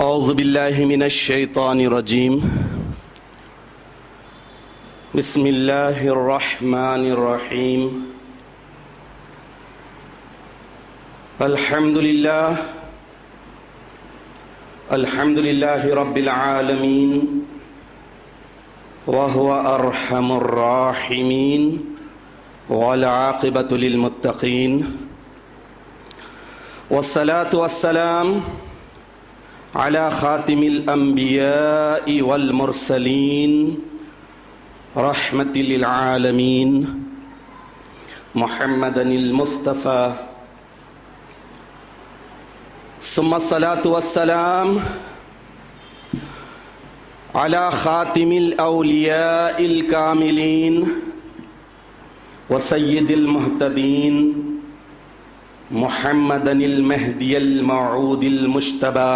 اعوذ باللہ من الشیطان الرجیم بسم اللہ الرحمن الرحیم الحمد للہ رب العالمین وهو ارحم الراحمین والعاقبۃ للمتقین والصلاة والسلام على خاتم الانبیاء والمرسلین رحمة للعالمین محمد المصطفى ثم الصلاة والسلام على خاتم الاولیاء الکاملین وسید المہتدین محمد المہدی الموعود المجتبى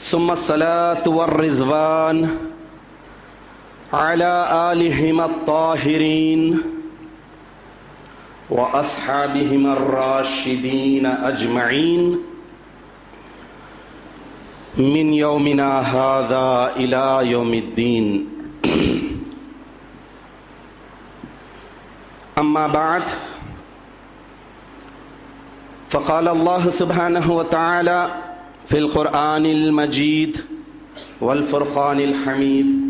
ثم الصلاة والرضوان على آلهم الطاهرين وأصحابهم الراشدين أجمعين من يومنا هذا إلى يوم الدين. أما بعد فقال الله سبحانه وتعالى في القرآن المجيد والفرقان الحميد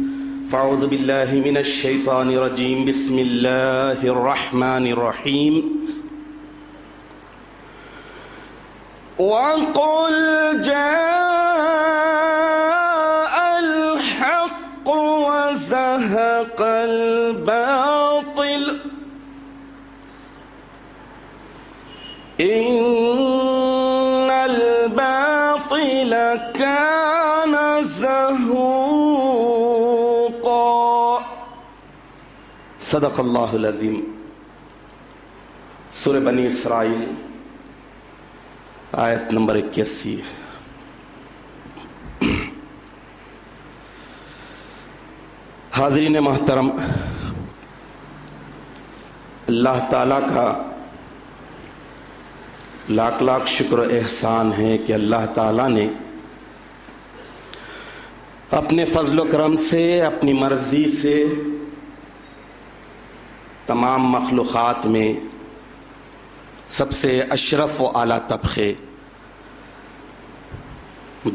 فأعوذ بالله من الشيطان الرجيم بسم الله الرحمن الرحيم وقل جاء الحق وزهق الباطل إن الباطل كان زهوقا. صدق اللہ العظیم. سورہ بنی اسرائیل آیت نمبر 81. حاضرین محترم، اللہ تعالیٰ کا لاکھ لاکھ شکر و احسان ہے کہ اللہ تعالیٰ نے اپنے فضل و کرم سے، اپنی مرضی سے تمام مخلوقات میں سب سے اشرف و اعلیٰ طبقے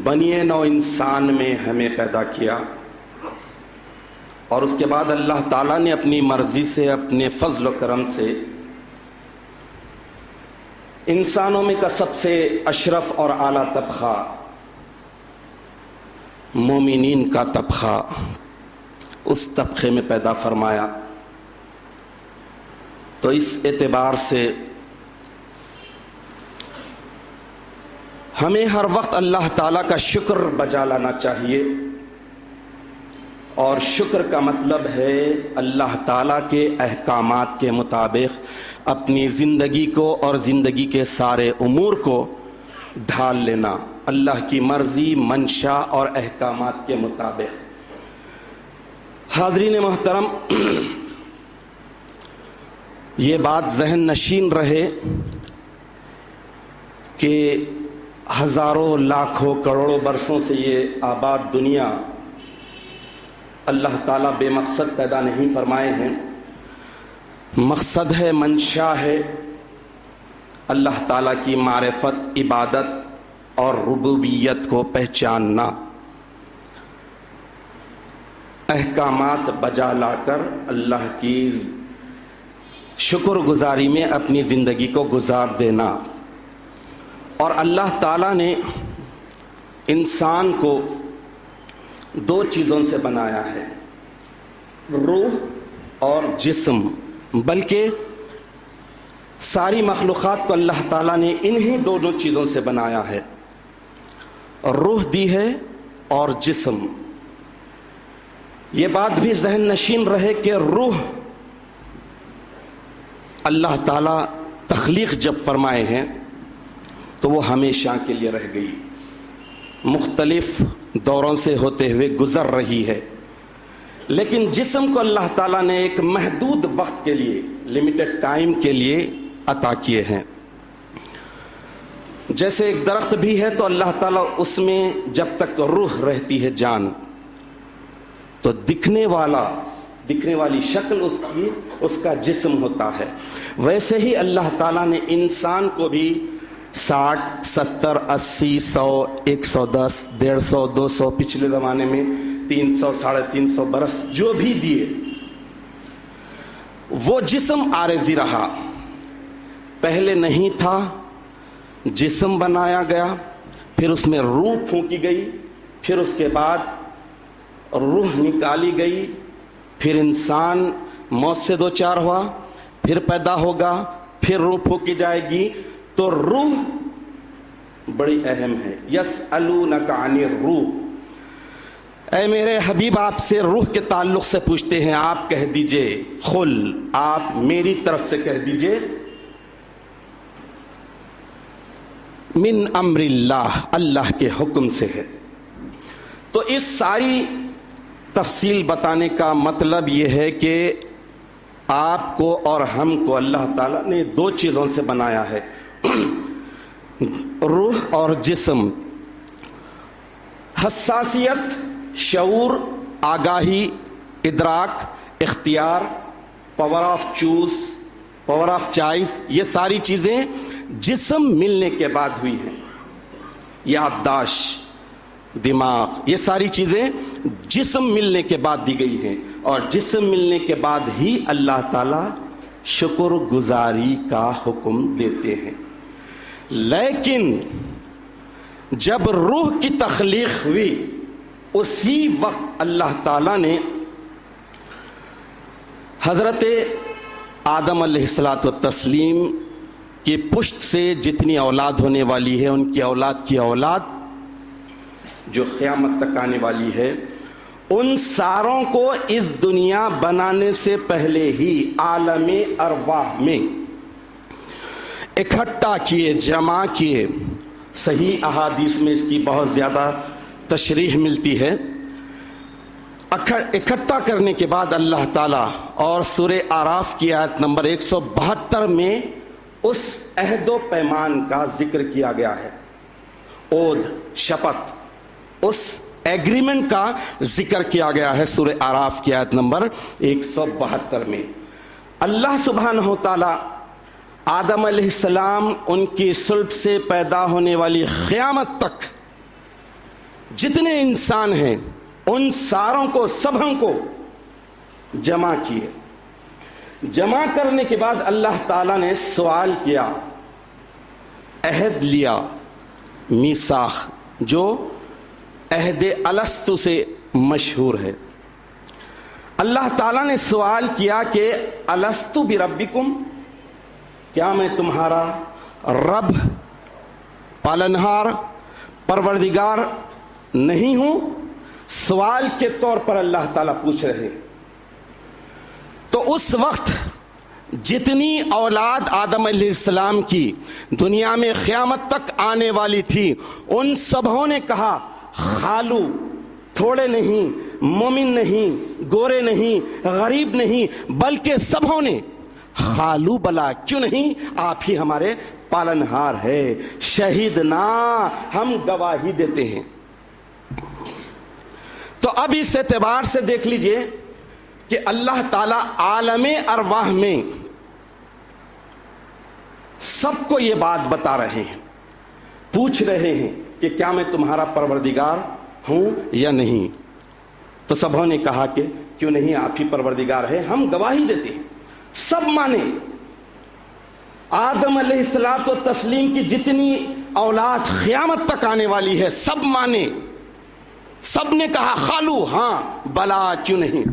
بنی نوع انسان میں ہمیں پیدا کیا، اور اس کے بعد اللہ تعالیٰ نے اپنی مرضی سے، اپنے فضل و کرم سے انسانوں میں کا سب سے اشرف اور اعلیٰ طبقہ مومنین کا طبقہ اس طبقے میں پیدا فرمایا. تو اس اعتبار سے ہمیں ہر وقت اللہ تعالیٰ کا شکر بجا لانا چاہیے، اور شکر کا مطلب ہے اللہ تعالیٰ کے احکامات کے مطابق اپنی زندگی کو اور زندگی کے سارے امور کو ڈھال لینا، اللہ کی مرضی، منشا اور احکامات کے مطابق. حاضرین محترم، یہ بات ذہن نشین رہے کہ ہزاروں لاکھوں کروڑوں برسوں سے یہ آباد دنیا اللہ تعالیٰ بے مقصد پیدا نہیں فرمائے ہیں. مقصد ہے، منشا ہے اللہ تعالیٰ کی معرفت، عبادت اور ربوبیت کو پہچاننا، احکامات بجا لا کر اللہ کی شکر گزاری میں اپنی زندگی کو گزار دینا. اور اللہ تعالیٰ نے انسان کو دو چیزوں سے بنایا ہے، روح اور جسم، بلکہ ساری مخلوقات کو اللہ تعالیٰ نے انہی دونوں چیزوں سے بنایا ہے، روح دی ہے اور جسم. یہ بات بھی ذہن نشین رہے کہ روح اللہ تعالیٰ تخلیق جب فرمائے ہیں تو وہ ہمیشہ کے لیے رہ گئی، مختلف دوروں سے ہوتے ہوئے گزر رہی ہے، لیکن جسم کو اللہ تعالیٰ نے ایک محدود وقت کے لیے، لمیٹڈ ٹائم کے لیے عطا کیے ہیں. جیسے ایک درخت بھی ہے تو اللہ تعالیٰ اس میں جب تک روح رہتی ہے جان تو دکھنے والی شکل اس کا جسم ہوتا ہے. ویسے ہی اللہ تعالیٰ نے انسان کو بھی 60, 70, 80, 100, 110, 150, 200 پچھلے زمانے میں 300, 350 برس جو بھی دیے وہ جسم عارضی رہا. پہلے نہیں تھا، جسم بنایا گیا، پھر اس میں روح پھونکی گئی، پھر اس کے بعد روح نکالی گئی، پھر انسان موت سے دوچار ہوا، پھر پیدا ہوگا، پھر روح پھونکی جائے گی. تو روح بڑی اہم ہے. یسألونک عن الروح، اے میرے حبیب آپ سے روح کے تعلق سے پوچھتے ہیں، آپ کہہ دیجئے قل، آپ میری طرف سے کہہ دیجئے من امر اللہ، اللہ کے حکم سے ہے. تو اس ساری تفصیل بتانے کا مطلب یہ ہے کہ آپ کو اور ہم کو اللہ تعالیٰ نے 2 چیزوں سے بنایا ہے، روح اور جسم. حساسیت، شعور، آگاہی، ادراک، اختیار، power of choose, power of choice, یہ ساری چیزیں جسم ملنے کے بعد ہوئی ہیں. یادداشت، دماغ، یہ ساری چیزیں جسم ملنے کے بعد دی گئی ہیں. اور جسم ملنے کے بعد ہی اللہ تعالیٰ شکر گزاری کا حکم دیتے ہیں. لیکن جب روح کی تخلیق ہوئی اسی وقت اللہ تعالیٰ نے حضرت آدم علیہ الصلاۃ والتسلیم کی پشت سے جتنی اولاد ہونے والی ہے، ان کی اولاد کی اولاد جو قیامت تک آنے والی ہے، ان ساروں کو اس دنیا بنانے سے پہلے ہی عالم ارواح میں اکٹھا کیے، جمع کیے. صحیح احادیث میں اس کی بہت زیادہ تشریح ملتی ہے. اکٹھا کرنے کے بعد اللہ تعالیٰ، اور سورہ اعراف کی آیت نمبر 172 میں اس عہد و پیمان کا ذکر کیا گیا ہے، عہد، شپت، اس ایگریمنٹ کا ذکر کیا گیا ہے سورہ اعراف کی آیت نمبر 172 میں. اللہ سبحانہ و تعالیٰ آدم علیہ السلام ان کی صلب سے پیدا ہونے والی قیامت تک جتنے انسان ہیں ان ساروں کو، سبھوں کو جمع کیے. جمع کرنے کے بعد اللہ تعالیٰ نے سوال کیا، عہد لیا، میثاق، جو عہد الستو سے مشہور ہے. اللہ تعالیٰ نے سوال کیا کہ الستو بربکم، کیا میں تمہارا رب، پالنہار، پروردگار نہیں ہوں؟ سوال کے طور پر اللہ تعالیٰ پوچھ رہے ہیں. تو اس وقت جتنی اولاد آدم علیہ السلام کی دنیا میں قیامت تک آنے والی تھی، ان سبھوں نے کہا خالو، تھوڑے نہیں، مومن نہیں، گورے نہیں، غریب نہیں، بلکہ سبھوں نے خالو بلا، کیوں نہیں، آپ ہی ہمارے پالنہار ہے، شہیدنا، ہم گواہی دیتے ہیں. تو اب اس اعتبار سے دیکھ لیجئے کہ اللہ تعالیٰ عالم ارواح میں سب کو یہ بات بتا رہے ہیں، پوچھ رہے ہیں کہ کیا میں تمہارا پروردگار ہوں یا نہیں؟ تو سبھوں نے کہا کہ کیوں نہیں، آپ ہی پروردگار ہے، ہم گواہی دیتے ہیں. سب مانے. آدم علیہ الصلاۃ والتسلیم کی جتنی اولاد قیامت تک آنے والی ہے سب مانے، سب نے کہا خالو، ہاں، بلا، کیوں نہیں.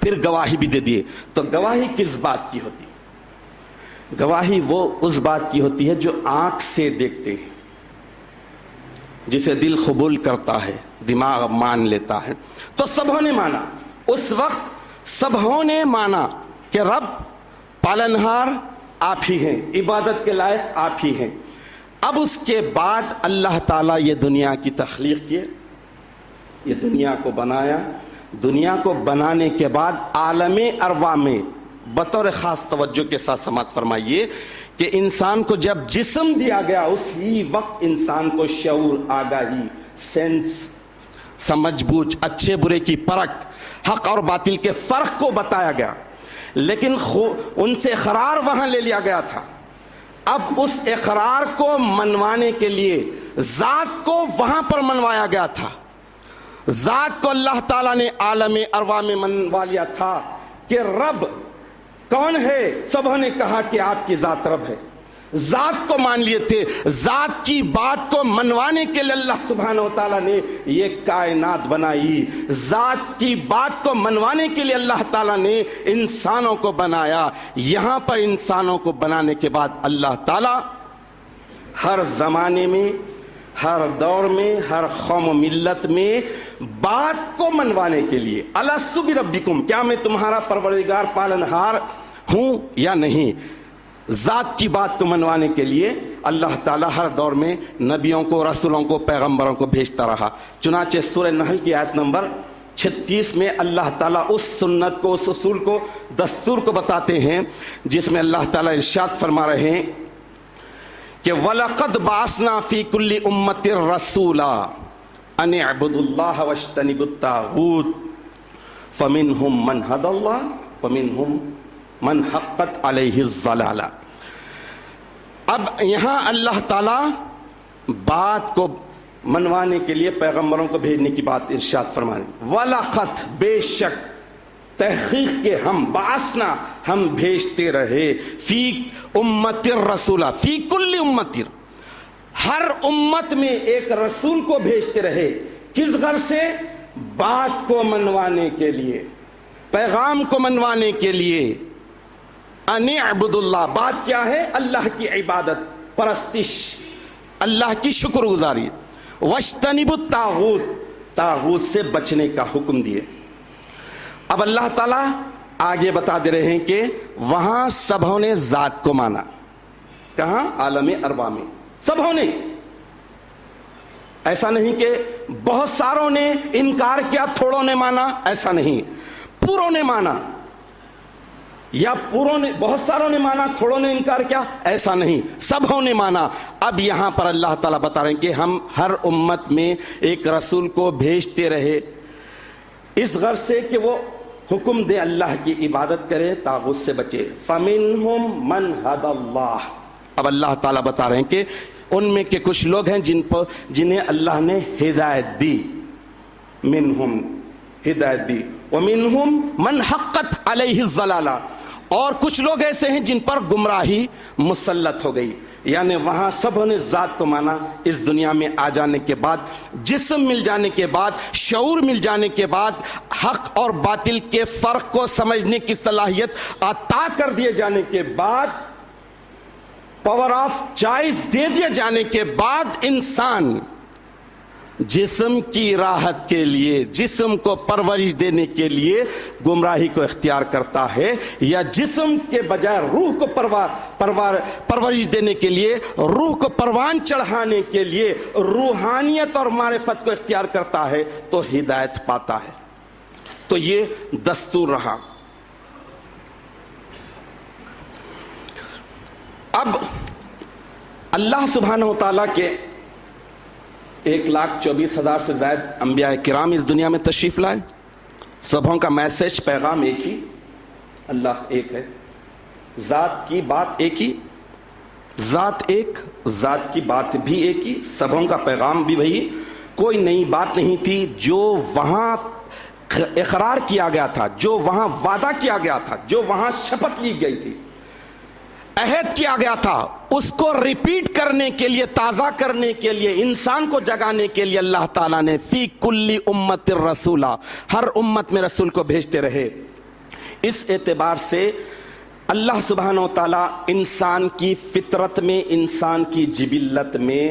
پھر گواہی بھی دے دیے. تو گواہی کس بات کی ہوتی ہے؟ گواہی وہ اس بات کی ہوتی ہے جو آنکھ سے دیکھتے ہیں، جسے دل قبول کرتا ہے، دماغ مان لیتا ہے. تو سبھوں نے مانا، اس وقت سبھوں نے مانا کہ رب، پالنہار آپ ہی ہیں، عبادت کے لائق آپ ہی ہیں. اب اس کے بعد اللہ تعالیٰ یہ دنیا کی تخلیق کیے، یہ دنیا کو بنایا. دنیا کو بنانے کے بعد عالم ارواح میں بطور خاص توجہ کے ساتھ سماعت فرمائیے کہ انسان کو جب جسم دیا گیا اسی وقت انسان کو شعور، آگاہی، سینس، سمجھ بوجھ، اچھے برے کی پرکھ، حق اور باطل کے فرق کو بتایا گیا، لیکن ان سے اقرار وہاں لے لیا گیا تھا۔ اب اس اقرار کو منوانے کے لیے ذات کو وہاں پر منوایا گیا تھا۔ ذات کو اللہ تعالیٰ نے عالم ارواح میں منوا لیا تھا کہ رب کون ہے؟ سبوں نے کہا کہ آپ کی ذات رب ہے، ذات کو مان لیے تھے۔ ذات کی بات کو منوانے کے لیے اللہ سبحانہ و تعالیٰ نے یہ کائنات بنائی، ذات کی بات کو منوانے کے لیے اللہ تعالیٰ نے انسانوں کو بنایا۔ یہاں پر انسانوں کو بنانے کے بعد اللہ تعالیٰ ہر زمانے میں، ہر دور میں، ہر قوم و ملت میں بات کو منوانے کے لیے الستو بربکم، کیا میں تمہارا پروردگار پالنہار ہوں یا نہیں، ذات کی بات کو منوانے کے لیے اللہ تعالیٰ ہر دور میں نبیوں کو، رسولوں کو، پیغمبروں کو بھیجتا رہا۔ چنانچہ سورہ نحل کی آیت نمبر 36 میں اللہ تعالیٰ اس سنت کو، اس اصول کو، دستور کو بتاتے ہیں جس میں اللہ تعالیٰ ارشاد فرما رہے ہیں کہ وَلَقَدْ بَعَثْنَا فِي كُلِّ أُمَّةٍ رَسُولًا أَنِ اعْبُدُوا اللَّهَ وَاجْتَنِبُوا الطَّاغُوتَ فَمِنْهُمْ مَنْ هَدَى اللَّهُ وَمِنْهُمْ مَنْ حَقَّتْ عَلَيْهِ الضَّلَالَةُ۔ اب یہاں اللہ تعالیٰ بات کو منوانے کے لیے پیغمبروں کو بھیجنے کی بات ارشاد فرمانے، وَلَقَدْ، بے شک، تحقیق کے ہم، بعثنا، ہم بھیجتے رہے، فی امت الرسول، فی کل امت، ہر امت میں ایک رسول کو بھیجتے رہے۔ کس غرض سے؟ بات کو منوانے کے لیے، پیغام کو منوانے کے لیے۔ ان اعبدوا اللہ، بات کیا ہے؟ اللہ کی عبادت، پرستش، اللہ کی شکر گزاری۔ واجتنبوا الطاغوت، طاغوت سے بچنے کا حکم دیے۔ اب اللہ تعالیٰ آگے بتا دے رہے ہیں کہ وہاں سبوں نے ذات کو مانا۔ کہاں؟ عالم ارواح میں سبوں نے، ایسا نہیں کہ بہت ساروں نے انکار کیا، تھوڑوں نے مانا، ایسا نہیں، پوروں نے مانا، یا پوروں نے، بہت ساروں نے مانا، تھوڑوں نے انکار کیا، ایسا نہیں، سبوں نے مانا۔ اب یہاں پر اللہ تعالیٰ بتا رہے ہیں کہ ہم ہر امت میں ایک رسول کو بھیجتے رہے، اس غرض سے کہ وہ حکم دے اللہ کی عبادت کرے، طاغوت سے بچے۔ فَمِنْهُمْ مَنْ هَدَى اللَّهُ، اب اللہ تعالیٰ بتا رہے ہیں کہ ان میں کے کچھ لوگ ہیں جنہیں اللہ نے ہدایت دی، منہم، ہدایت دی، وَمِنْهُمْ مَنْ حَقَّتْ عَلَيْهِ الضَّلَالَةُ، اور کچھ لوگ ایسے ہیں جن پر گمراہی مسلط ہو گئی۔ یعنی وہاں سب نے ذات کو مانا، اس دنیا میں آ جانے کے بعد، جسم مل جانے کے بعد، شعور مل جانے کے بعد، حق اور باطل کے فرق کو سمجھنے کی صلاحیت عطا کر دیے جانے کے بعد، پاور آف چوائس دے دیے جانے کے بعد، انسان جسم کی راحت کے لیے، جسم کو پرورش دینے کے لیے گمراہی کو اختیار کرتا ہے، یا جسم کے بجائے روح کو پرورش دینے کے لیے، روح کو پروان چڑھانے کے لیے روحانیت اور معرفت کو اختیار کرتا ہے تو ہدایت پاتا ہے۔ تو یہ دستور رہا۔ اب اللہ سبحانہ و تعالیٰ کے 1,24,000 سے زائد انبیاء کرام اس دنیا میں تشریف لائے، سبوں کا میسج، پیغام ایک ہی، اللہ ایک ہے، ذات کی بات ایک ہی، ذات ایک، ذات کی بات بھی ایک ہی، سبوں کا پیغام بھی وہی، کوئی نئی بات نہیں تھی۔ جو وہاں اقرار کیا گیا تھا، جو وہاں وعدہ کیا گیا تھا، جو وہاں شپت لی گئی تھی، عہد کیا گیا تھا، اس کو ریپیٹ کرنے کے لیے، تازہ کرنے کے لیے، انسان کو جگانے کے لیے اللہ تعالیٰ نے فی کل امت الرسولہ، ہر امت میں رسول کو بھیجتے رہے۔ اس اعتبار سے اللہ سبحانہ و تعالیٰ انسان کی فطرت میں، انسان کی جبلت میں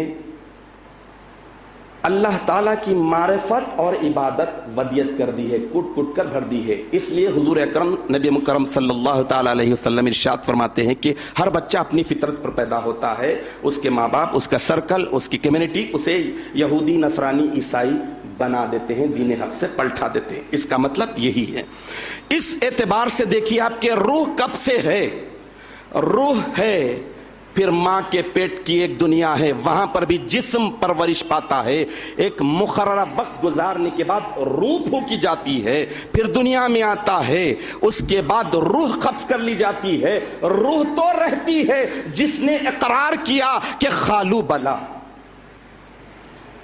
اللہ تعالیٰ کی معرفت اور عبادت ودیت کر دی ہے، کٹ کٹ کر بھر دی ہے۔ اس لیے حضور اکرم نبی مکرم صلی اللہ تعالیٰ علیہ وسلم ارشاد فرماتے ہیں کہ ہر بچہ اپنی فطرت پر پیدا ہوتا ہے، اس کے ماں باپ، اس کا سرکل، اس کی کمیونٹی اسے یہودی، نصرانی، عیسائی بنا دیتے ہیں، دین حق سے پلٹا دیتے ہیں۔ اس کا مطلب یہی ہے۔ اس اعتبار سے دیکھیے آپ کہ روح کب سے ہے؟ روح ہے پھر ماں کے پیٹ کی ایک دنیا ہے، وہاں پر بھی جسم پرورش پاتا ہے، ایک مقررہ وقت گزارنے کے بعد روح پھونکی جاتی ہے، پھر دنیا میں آتا ہے، اس کے بعد روح قبض کر لی جاتی ہے۔ روح تو رہتی ہے جس نے اقرار کیا کہ خالو بلا،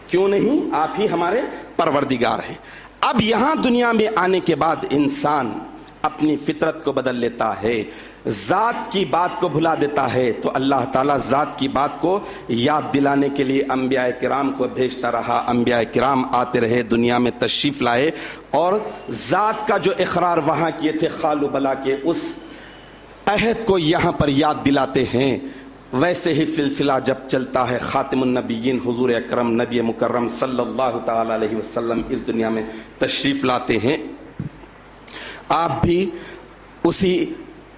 کیوں نہیں، آپ ہی ہمارے پروردگار ہیں۔ اب یہاں دنیا میں آنے کے بعد انسان اپنی فطرت کو بدل لیتا ہے، ذات کی بات کو بھلا دیتا ہے، تو اللہ تعالیٰ ذات کی بات کو یاد دلانے کے لیے انبیاء کرام کو بھیجتا رہا۔ انبیاء کرام آتے رہے، دنیا میں تشریف لائے، اور ذات کا جو اقرار وہاں کیے تھے خالو بلا کے، اس عہد کو یہاں پر یاد دلاتے ہیں۔ ویسے ہی سلسلہ جب چلتا ہے، خاتم النبیین حضور اکرم نبی مکرم صلی اللہ تعالی علیہ وسلم اس دنیا میں تشریف لاتے ہیں، آپ بھی اسی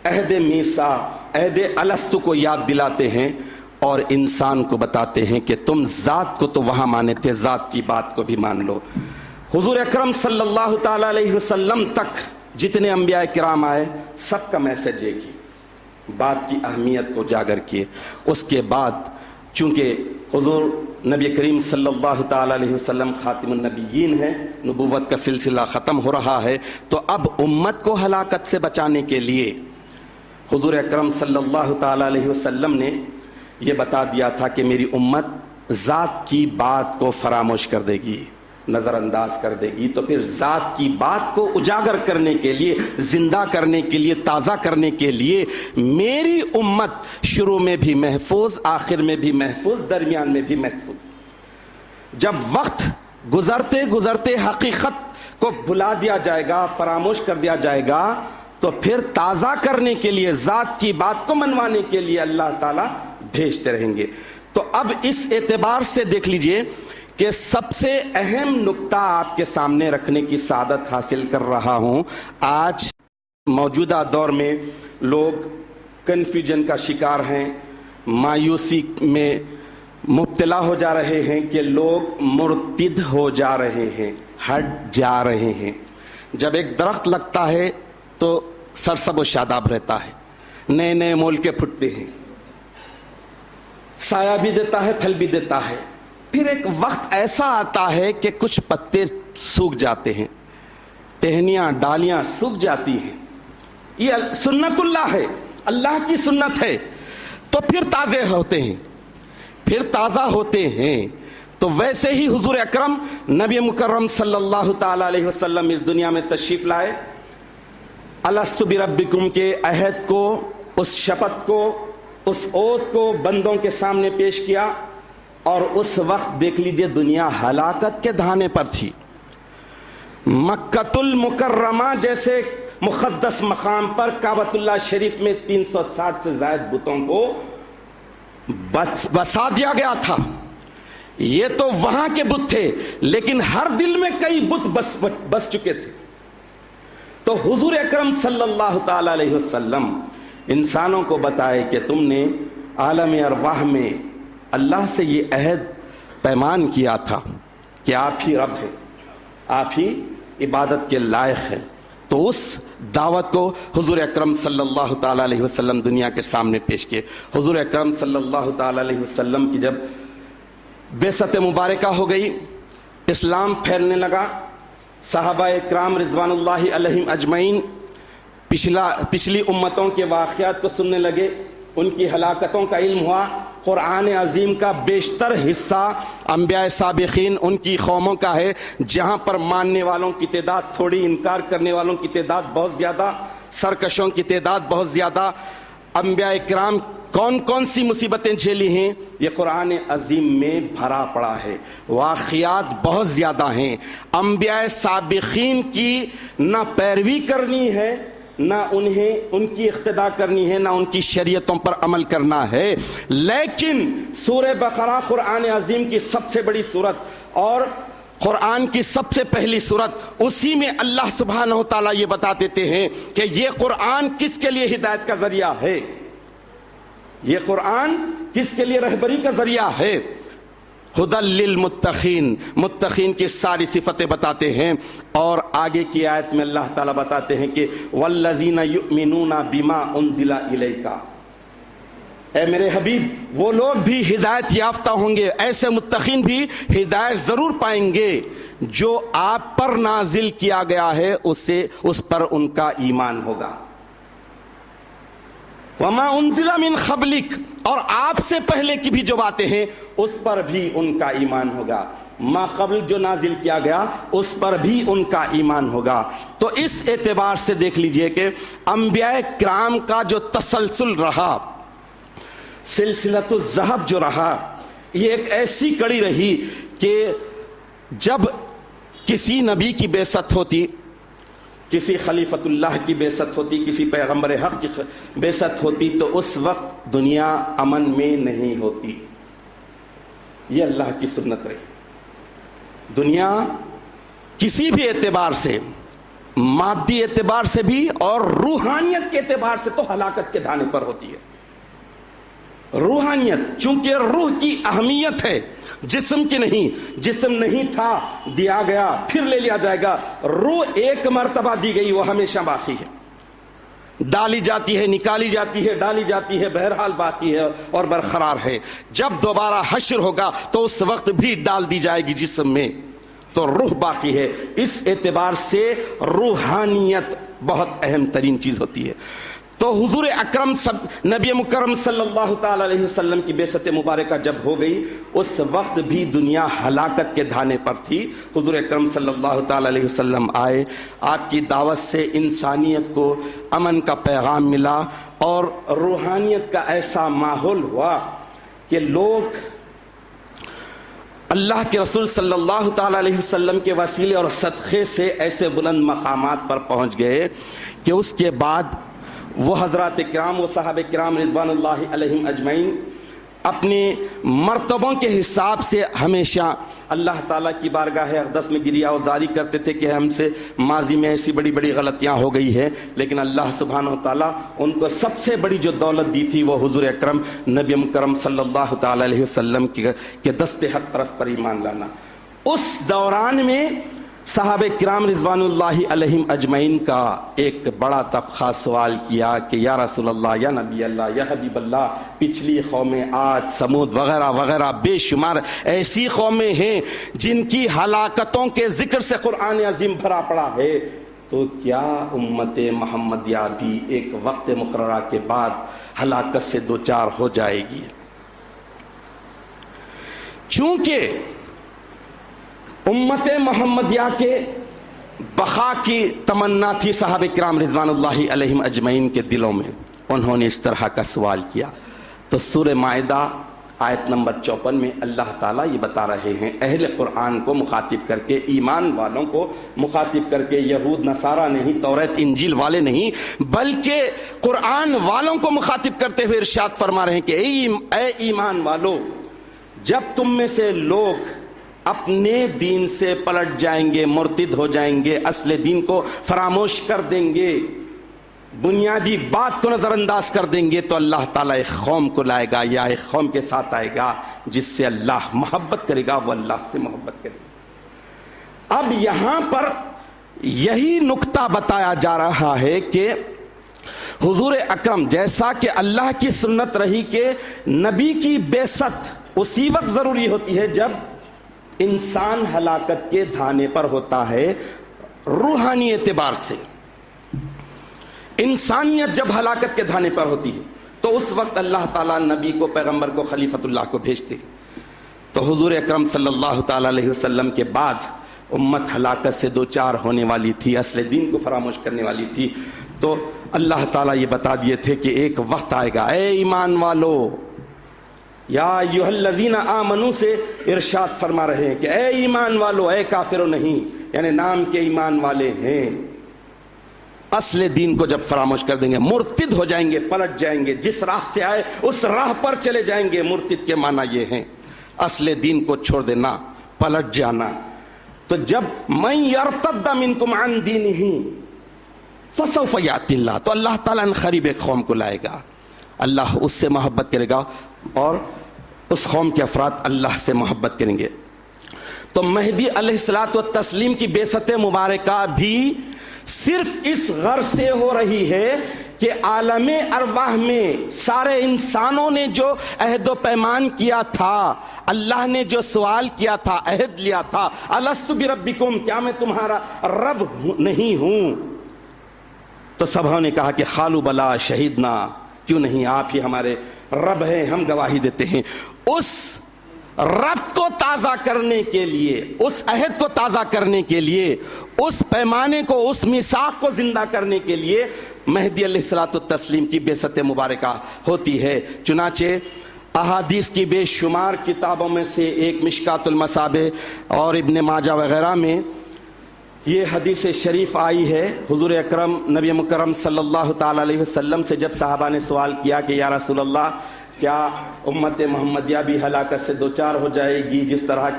عہد میثاق، عہد الستو کو یاد دلاتے ہیں اور انسان کو بتاتے ہیں کہ تم ذات کو تو وہاں مانے تھے، ذات کی بات کو بھی مان لو۔ حضور اکرم صلی اللہ تعالی علیہ وسلم تک جتنے انبیاء کرام آئے، سب کا میسج ایک ہی، بات کی اہمیت کو اجاگر کیے۔ اس کے بعد چونکہ حضور نبی کریم صلی اللہ تعالی علیہ وسلم خاتم النبیین ہیں، نبوت کا سلسلہ ختم ہو رہا ہے، تو اب امت کو ہلاکت سے بچانے کے لیے حضور اکرم صلی اللہ تعالی علیہ وسلم نے یہ بتا دیا تھا کہ میری امت ذات کی بات کو فراموش کر دے گی، نظر انداز کر دے گی، تو پھر ذات کی بات کو اجاگر کرنے کے لیے، زندہ کرنے کے لیے، تازہ کرنے کے لیے میری امت شروع میں بھی محفوظ، آخر میں بھی محفوظ، درمیان میں بھی محفوظ۔ جب وقت گزرتے گزرتے حقیقت کو بھلا دیا جائے گا، فراموش کر دیا جائے گا، تو پھر تازہ کرنے کے لیے، ذات کی بات کو منوانے کے لیے اللہ تعالیٰ بھیجتے رہیں گے۔ تو اب اس اعتبار سے دیکھ لیجئے کہ سب سے اہم نقطہ آپ کے سامنے رکھنے کی سعادت حاصل کر رہا ہوں۔ آج موجودہ دور میں لوگ کنفیوژن کا شکار ہیں، مایوسی میں مبتلا ہو جا رہے ہیں کہ لوگ مرتد ہو جا رہے ہیں، ہٹ جا رہے ہیں۔ جب ایک درخت لگتا ہے تو سرسب و شاداب رہتا ہے، نئے نئے مول کے پھٹتے ہیں، سایہ بھی دیتا ہے، پھل بھی دیتا ہے۔ پھر ایک وقت ایسا آتا ہے کہ کچھ پتے سوکھ جاتے ہیں، ٹہنیاں، ڈالیاں سوکھ جاتی ہیں، یہ سنت اللہ ہے، اللہ کی سنت ہے، تو پھر تازے ہوتے ہیں، پھر تازہ ہوتے ہیں۔ تو ویسے ہی حضور اکرم نبی مکرم صلی اللہ تعالی علیہ وسلم اس دنیا میں تشریف لائے، الست بربکم کے عہد کو، اس شپت کو، اس عہد کو بندوں کے سامنے پیش کیا، اور اس وقت دیکھ لیجئے دنیا ہلاکت کے دہانے پر تھی۔ مکۃ المکرمہ جیسے مقدس مقام پر کعبۃ اللہ شریف میں 360 سے زائد بتوں کو بسا دیا گیا تھا۔ یہ تو وہاں کے بت تھے، لیکن ہر دل میں کئی بت بس چکے تھے۔ تو حضور اکرم صلی اللہ تعالی علیہ وسلم انسانوں کو بتائے کہ تم نے عالم ارواح میں اللہ سے یہ عہد پیمان کیا تھا کہ آپ ہی رب ہیں، آپ ہی عبادت کے لائق ہیں۔ تو اس دعوت کو حضور اکرم صلی اللہ تعالی علیہ وسلم دنیا کے سامنے پیش کیے۔ حضور اکرم صلی اللہ تعالی علیہ وسلم کی جب بعثت مبارکہ ہو گئی، اسلام پھیلنے لگا، صحابہ اکرام رضوان اللہ علیہم اجمعین پچھلی امتوں کے واقعات کو سننے لگے، ان کی ہلاکتوں کا علم ہوا۔ قرآن عظیم کا بیشتر حصہ انبیاء سابقین ان کی قوموں کا ہے، جہاں پر ماننے والوں کی تعداد تھوڑی، انکار کرنے والوں کی تعداد بہت زیادہ، سرکشوں کی تعداد بہت زیادہ۔ انبیاء کرام کون کون سی مصیبتیں جھیلی ہیں، یہ قرآن عظیم میں بھرا پڑا ہے، واقعات بہت زیادہ ہیں۔ انبیاء سابقین کی نہ پیروی کرنی ہے، نہ انہیں ان کی اقتداء کرنی ہے، نہ ان کی شریعتوں پر عمل کرنا ہے۔ لیکن سورہ بقرہ قرآن عظیم کی سب سے بڑی سورت اور قرآن کی سب سے پہلی سورت، اسی میں اللہ سبحانہ و تعالیٰ یہ بتا دیتے ہیں کہ یہ قرآن کس کے لیے ہدایت کا ذریعہ ہے، یہ قرآن کس کے لیے رہبری کا ذریعہ ہے۔ ہدی للمتقین، متقین کی ساری صفتیں بتاتے ہیں. اور آگے کی آیت میں اللہ تعالیٰ بتاتے ہیں کہ والذین یؤمنون بما انزل الیک، اے میرے حبیب وہ لوگ بھی ہدایت یافتہ ہوں گے، ایسے متقین بھی ہدایت ضرور پائیں گے جو آپ پر نازل کیا گیا ہے اس پر ان کا ایمان ہوگا. وما انزل من قبلک، اور آپ سے پہلے کی بھی جو باتیں ہیں اس پر بھی ان کا ایمان ہوگا. ما قبل جو نازل کیا گیا اس پر بھی ان کا ایمان ہوگا. تو اس اعتبار سے دیکھ لیجئے کہ انبیاء کرام کا جو تسلسل رہا، سلسلۃ الذہب جو رہا، یہ ایک ایسی کڑی رہی کہ جب کسی نبی کی بعثت ہوتی، کسی خلیفۃ اللہ کی بعثت ہوتی، کسی پیغمبر حق کی بعثت ہوتی، تو اس وقت دنیا امن میں نہیں ہوتی. یہ اللہ کی سنت رہی. دنیا کسی بھی اعتبار سے، مادی اعتبار سے بھی اور روحانیت کے اعتبار سے تو ہلاکت کے دھانے پر ہوتی ہے. روحانیت، چونکہ روح کی اہمیت ہے، جسم کی نہیں. جسم نہیں تھا، دیا گیا، پھر لے لیا جائے گا. روح ایک مرتبہ دی گئی، وہ ہمیشہ باقی ہے. ڈالی جاتی ہے، نکالی جاتی ہے، ڈالی جاتی ہے، بہرحال باقی ہے اور برقرار ہے. جب دوبارہ حشر ہوگا تو اس وقت بھی ڈال دی جائے گی جسم میں، تو روح باقی ہے. اس اعتبار سے روحانیت بہت اہم ترین چیز ہوتی ہے. تو حضور اکرم نبی مکرم صلی اللہ تعالی علیہ وسلم کی بعثت مبارکہ جب ہو گئی، اس وقت بھی دنیا ہلاکت کے دھانے پر تھی. حضور اکرم صلی اللہ تعالی علیہ وسلم آئے، آپ کی دعوت سے انسانیت کو امن کا پیغام ملا اور روحانیت کا ایسا ماحول ہوا کہ لوگ اللہ کے رسول صلی اللہ تعالی علیہ وسلم کے وسیلے اور صدقے سے ایسے بلند مقامات پر پہنچ گئے کہ اس کے بعد وہ حضرات کرام، وہ صحابہ کرام رضوان اللہ علیہم اجمعین اپنے مرتبوں کے حساب سے ہمیشہ اللہ تعالیٰ کی بارگاہ اقدس میں گریہ وزاری کرتے تھے کہ ہم سے ماضی میں ایسی بڑی بڑی غلطیاں ہو گئی ہیں. لیکن اللہ سبحانہ و تعالیٰ ان کو سب سے بڑی جو دولت دی تھی وہ حضور اکرم نبی مکرم صلی اللہ تعالی علیہ وسلم کے دست حق پرست پر ایمان لانا. اس دوران میں صحابہ کرام رضوان اللہ علیہم اجمعین کا ایک بڑا طبقہ سوال کیا کہ یا رسول اللہ، یا نبی اللہ، یا حبیب اللہ، پچھلی قومیں عاد، سمود وغیرہ وغیرہ بے شمار ایسی قومیں ہیں جن کی ہلاکتوں کے ذکر سے قرآن عظیم بھرا پڑا ہے، تو کیا امت محمدیہ بھی ایک وقت مقررہ کے بعد ہلاکت سے دوچار ہو جائے گی؟ چونکہ امت محمدیہ کے بقا کی تمنا تھی صحابہ کرام رضوان اللہ علیہم اجمعین کے دلوں میں، انہوں نے اس طرح کا سوال کیا. تو سورہ مائدہ آیت نمبر 54 میں اللہ تعالیٰ یہ بتا رہے ہیں اہل قرآن کو مخاطب کر کے، ایمان والوں کو مخاطب کر کے، یہود نصارہ نہیں، توریت انجیل والے نہیں، بلکہ قرآن والوں کو مخاطب کرتے ہوئے ارشاد فرما رہے ہیں کہ اے ایمان والو، جب تم میں سے لوگ اپنے دین سے پلٹ جائیں گے، مرتد ہو جائیں گے، اصل دین کو فراموش کر دیں گے، بنیادی بات کو نظر انداز کر دیں گے، تو اللہ تعالیٰ ایک قوم کو لائے گا یا ایک قوم کے ساتھ آئے گا جس سے اللہ محبت کرے گا، وہ اللہ سے محبت کرے گا. اب یہاں پر یہی نکتہ بتایا جا رہا ہے کہ حضور اکرم، جیسا کہ اللہ کی سنت رہی کہ نبی کی بعثت اسی وقت ضروری ہوتی ہے جب انسان ہلاکت کے دھانے پر ہوتا ہے. روحانی اعتبار سے انسانیت جب ہلاکت کے دھانے پر ہوتی ہے تو اس وقت اللہ تعالیٰ نبی کو، پیغمبر کو، خلیفۃ اللہ کو بھیجتے. تو حضور اکرم صلی اللہ تعالی علیہ وسلم کے بعد امت ہلاکت سے دوچار ہونے والی تھی، اصل دین کو فراموش کرنے والی تھی. تو اللہ تعالیٰ یہ بتا دیے تھے کہ ایک وقت آئے گا، اے ایمان والو، یا ایھا الذین آمنو سے ارشاد فرما رہے ہیں کہ اے ایمان والو، اے کافرو نہیں، یعنی نام کے ایمان والے ہیں. اصل دین کو جب فراموش کر دیں گے، مرتد ہو جائیں گے، پلٹ جائیں گے، جس راہ سے آئے اس راہ پر چلے جائیں گے. مرتد کے معنی یہ ہیں اصل دین کو چھوڑ دینا، پلٹ جانا. تو جب من یرتد منکم عن دینہ فسوف یأتی اللہ، تو اللہ تعالیٰ ان قریب ایک قوم کو لائے گا، اللہ اس سے محبت کرے گا اور اس قوم کے افراد اللہ سے محبت کریں گے۔ تو مہدی علیہ الصلوۃ والتسلیم کی بعثت مبارکہ بھی صرف اس غرض سے ہو رہی ہے کہ عالم ارواح میں سارے انسانوں نے جو عہد و پیمان کیا تھا، اللہ نے جو سوال کیا تھا، عہد لیا تھا، الست بربکم، کیا میں تمہارا رب نہیں ہوں؟ تو سبھوں نے کہا کہ قالوا بلی شہدنا، کیوں نہیں، آپ ہی ہمارے رب ہیں، ہم گواہی دیتے ہیں۔ اس رب کو تازہ کرنے کے لیے، اس عہد کو تازہ کرنے کے لیے، اس پیمانے کو، اس میثاق کو زندہ کرنے کے لیے مہدی علیہ الصلوۃ والتسلیم کی بعثت مبارکہ ہوتی ہے۔ چنانچہ احادیث کی بے شمار کتابوں میں سے ایک مشکات المصابیح اور ابن ماجہ وغیرہ میں یہ حدیث شریف آئی ہے، حضور اکرم نبی مکرم صلی اللہ تعالی علیہ وسلم سے جب صحابہ نے سوال کیا کہ یا رسول اللہ، کیا امت محمدیہ بھی ہلاکت سے دوچار ہو جائے گی جس طرح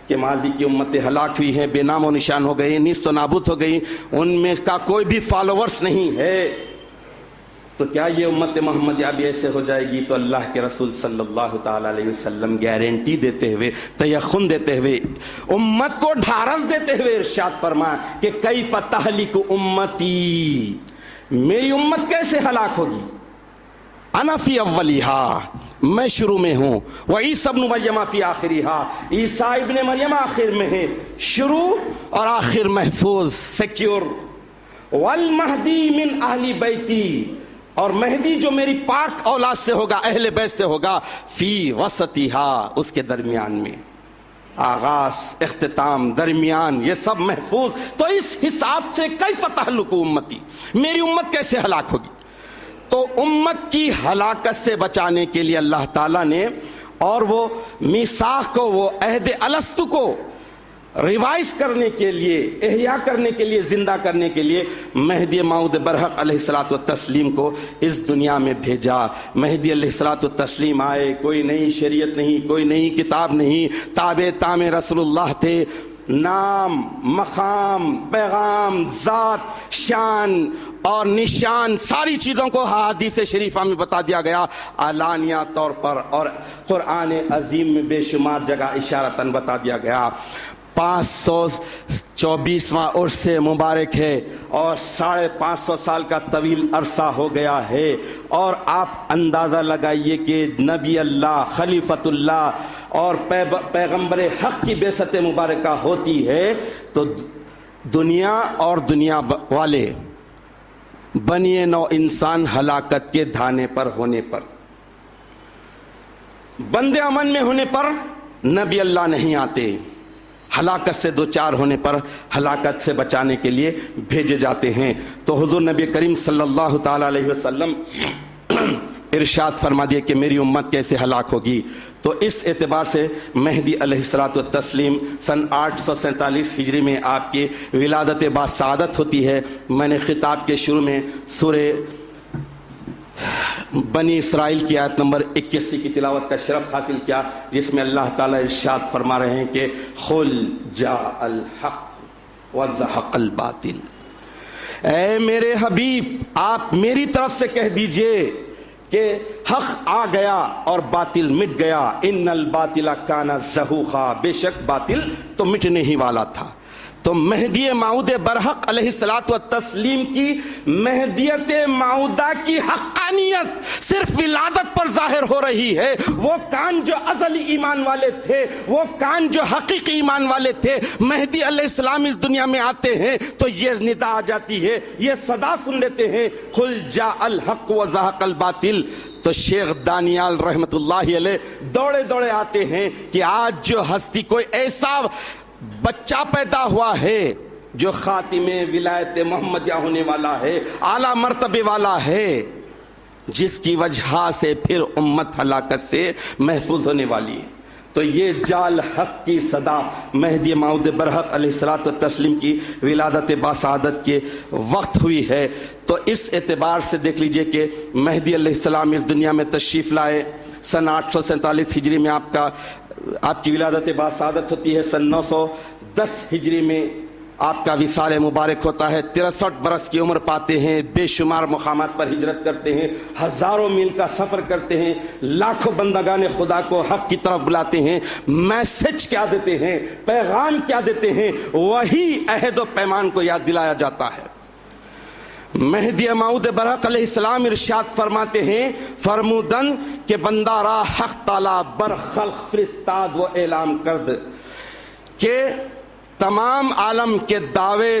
کہ ماضی کی امتیں ہلاک ہوئی ہیں، بے نام و نشان ہو گئی، نیست و نابود ہو گئی، ان میں کا کوئی بھی فالوورز نہیں ہے، تو کیا یہ امت محمدیہ بھی ایسے ہو جائے گی؟ تو اللہ کے رسول صلی اللہ تعالی علیہ وسلم گارنٹی دیتے ہوئے، تیقن دیتے ہوئے، امت کو ڈھارس دیتے ہوئے ارشاد فرمایا کہ کیف تہلک امتی، میری امت کیسے ہلاک ہوگی؟ انا فی اولیہا، میں شروع میں ہوں، وعیسیٰ ابن مریم فی آخریہا، عیسیٰ ابن مریم آخر میں ہے، شروع اور آخر محفوظ، سیکیور، والمہدی من اہل بیتی، اور مہدی جو میری پاک اولاد سے ہوگا، اہل بیت سے ہوگا، فی وسطیہا، اس کے درمیان میں، آغاز، اختتام، درمیان، یہ سب محفوظ۔ تو اس حساب سے کیف تہلک امتی، میری امت کیسے ہلاک ہوگی؟ تو امت کی ہلاکت سے بچانے کے لیے اللہ تعالیٰ نے، اور وہ میثاق کو، وہ عہد الست کو ریوائز کرنے کے لیے، احیاء کرنے کے لیے، زندہ کرنے کے لیے مہدی موعود برحق علیہ الصلوۃ والتسلیم کو اس دنیا میں بھیجا۔ مہدی علیہ الصلوۃ والتسلیم آئے، کوئی نئی شریعت نہیں، کوئی نئی کتاب نہیں، تابع تام رسول اللہ تھے، نام، مقام، پیغام، ذات، شان اور نشان، ساری چیزوں کو حدیث شریفہ میں بتا دیا گیا اعلانیہ طور پر، اور قرآن عظیم میں بے شمار جگہ اشارتاً بتا دیا گیا۔ 524واں عرس مبارک ہے اور 550 سال کا طویل عرصہ ہو گیا ہے، اور آپ اندازہ لگائیے کہ نبی اللہ، خلیفۃ اللہ اور پیغمبر حق کی بعثت مبارکہ ہوتی ہے تو دنیا اور دنیا والے بنی نو انسان ہلاکت کے دھانے پر ہونے پر، بند امن میں ہونے پر نبی اللہ نہیں آتے، ہلاکت سے دوچار ہونے پر ہلاکت سے بچانے کے لیے بھیجے جاتے ہیں۔ تو حضور نبی کریم صلی اللہ تعالی علیہ وسلم ارشاد فرما دیا کہ میری امت کیسے ہلاک ہوگی۔ تو اس اعتبار سے مہدی علیہ الصلوۃ والتسلیم سن 847 ہجری میں آپ کی ولادت باسعادت ہوتی ہے۔ میں نے خطاب کے شروع میں سورہ بنی اسرائیل کی آیت نمبر 81 کی تلاوت کا شرف حاصل کیا، جس میں اللہ تعالیٰ ارشاد فرما رہے ہیں کہ قل جاء الحق وزہق الباطل، اے میرے حبیب آپ میری طرف سے کہہ دیجئے کہ حق آ گیا اور باطل مٹ گیا، ان الباطل کان زہوقا، بے شک باطل تو مٹنے ہی والا تھا۔ تو مہدی موعود برحق علیہ الصلوۃ والتسلیم کی مہدیت موعودہ کی حقانیت صرف ولادت پر ظاہر ہو رہی ہے۔ وہ کان جو ازلی ایمان والے تھے، وہ کان جو حقیقی ایمان والے تھے، مہدی علیہ السلام اس دنیا میں آتے ہیں تو یہ ندا آ جاتی ہے، یہ صدا سن لیتے ہیں، قل جاء الحق وزہق الباطل۔ تو شیخ دانیال رحمت اللہ علیہ دوڑے دوڑے آتے ہیں کہ آج جو ہستی، کوئی ایسا بچہ پیدا ہوا ہے جو خاتم ولایت محمدیہ ہونے والا ہے، اعلیٰ مرتبے والا ہے، جس کی وجہ سے پھر امت ہلاکت سے محفوظ ہونے والی ہے۔ تو یہ جال حق کی صدا مہدی موعود برحق علیہ الصلوۃ والتسلیم کی ولادت باسعادت کے وقت ہوئی ہے۔ تو اس اعتبار سے دیکھ لیجئے کہ مہدی علیہ السلام اس دنیا میں تشریف لائے سن 847 ہجری میں، آپ کی ولادت باسعادت ہوتی ہے سن 910 ہجری میں آپ کا وصال مبارک ہوتا ہے، 63 برس کی عمر پاتے ہیں، بے شمار مقامات پر ہجرت کرتے ہیں، ہزاروں میل کا سفر کرتے ہیں، لاکھوں بندگان خدا کو حق کی طرف بلاتے ہیں، میسج کیا دیتے ہیں، پیغام کیا دیتے ہیں، وہی عہد و پیمان کو یاد دلایا جاتا ہے۔ مہدی موعود برحق علیہ السلام ارشاد فرماتے ہیں فرمودن کہ بندہ را حق تعالی بر خلق فرستاد و اعلام کرد کہ تمام عالم کے دعوے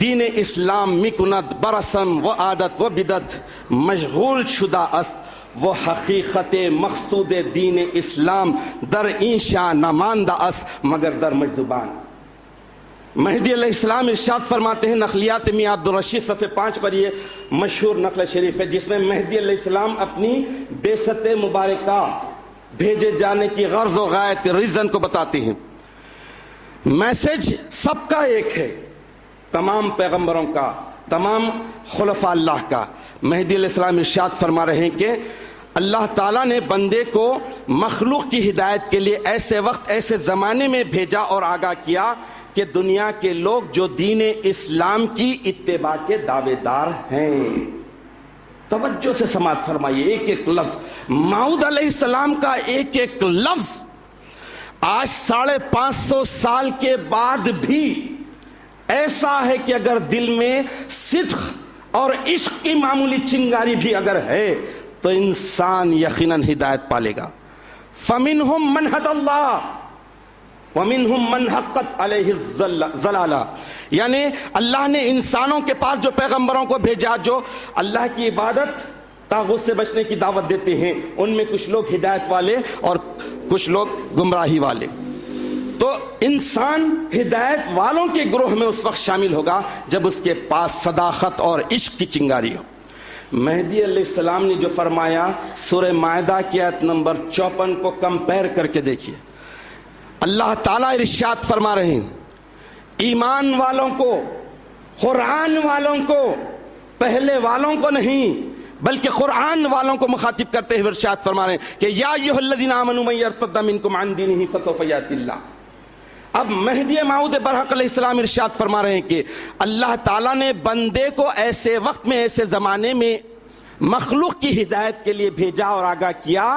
دین اسلام میکند برسم و عادت و بدت مشغول شدہ است وہ حقیقت مقصود دین اسلام در انشاء نماندہ است مگر در مجذوبان۔ مہدی علیہ السلام ارشاد فرماتے ہیں، نقلیات میاں عبدالرشید صفحہ 5 پر یہ مشہور نقل شریف ہے جس میں مہدی علیہ السلام اپنی بعثت مبارکہ بھیجے جانے کی غرض و غایت ریزن کو بتاتے ہیں۔ میسج سب کا ایک ہے، تمام پیغمبروں کا، تمام خلفاء اللہ کا۔ مہدی علیہ السلام ارشاد فرما رہے ہیں کہ اللہ تعالیٰ نے بندے کو مخلوق کی ہدایت کے لیے ایسے وقت ایسے زمانے میں بھیجا اور آگاہ کیا کہ دنیا کے لوگ جو دین اسلام کی اتباع کے دعوے دار ہیں۔ توجہ سے سماعت فرمائیے، ایک ایک لفظ موعود علیہ السلام کا، ایک ایک لفظ آج 550 سال کے بعد بھی ایسا ہے کہ اگر دل میں صدق اور عشق کی معمولی چنگاری بھی اگر ہے تو انسان یقیناً ہدایت پالے گا۔ فَمِنْهُمْ مَنْ هَدَى اللَّهُ وَمِنْهُمْ مَنْ حَقَّتْ عَلَيْهِ الضَّلَالَةُ، یعنی اللہ نے انسانوں کے پاس جو پیغمبروں کو بھیجا جو اللہ کی عبادت طاغوت سے بچنے کی دعوت دیتے ہیں، ان میں کچھ لوگ ہدایت والے اور کچھ لوگ گمراہی والے۔ تو انسان ہدایت والوں کے گروہ میں اس وقت شامل ہوگا جب اس کے پاس صداقت اور عشق کی چنگاری ہو۔ مہدی علیہ السلام نے جو فرمایا، سورہ مائدہ کی آیت نمبر 54 کو کمپیر کر کے دیکھیے۔ اللہ تعالیٰ ارشاد فرما رہے ہیں ایمان والوں کو، قرآن والوں کو، پہلے والوں کو نہیں بلکہ قرآن والوں کو مخاطب کرتے ہوئے ارشاد فرما رہے ہیں کہ یا ایھا الذین آمنوا من یرتد منکم عن دینہ فسوف یأتی اللہ۔ اب مہدی موعود برحق علیہ السلام ارشاد فرما رہے ہیں کہ اللہ تعالیٰ نے بندے کو ایسے وقت میں، ایسے زمانے میں مخلوق کی ہدایت کے لیے بھیجا اور آگاہ کیا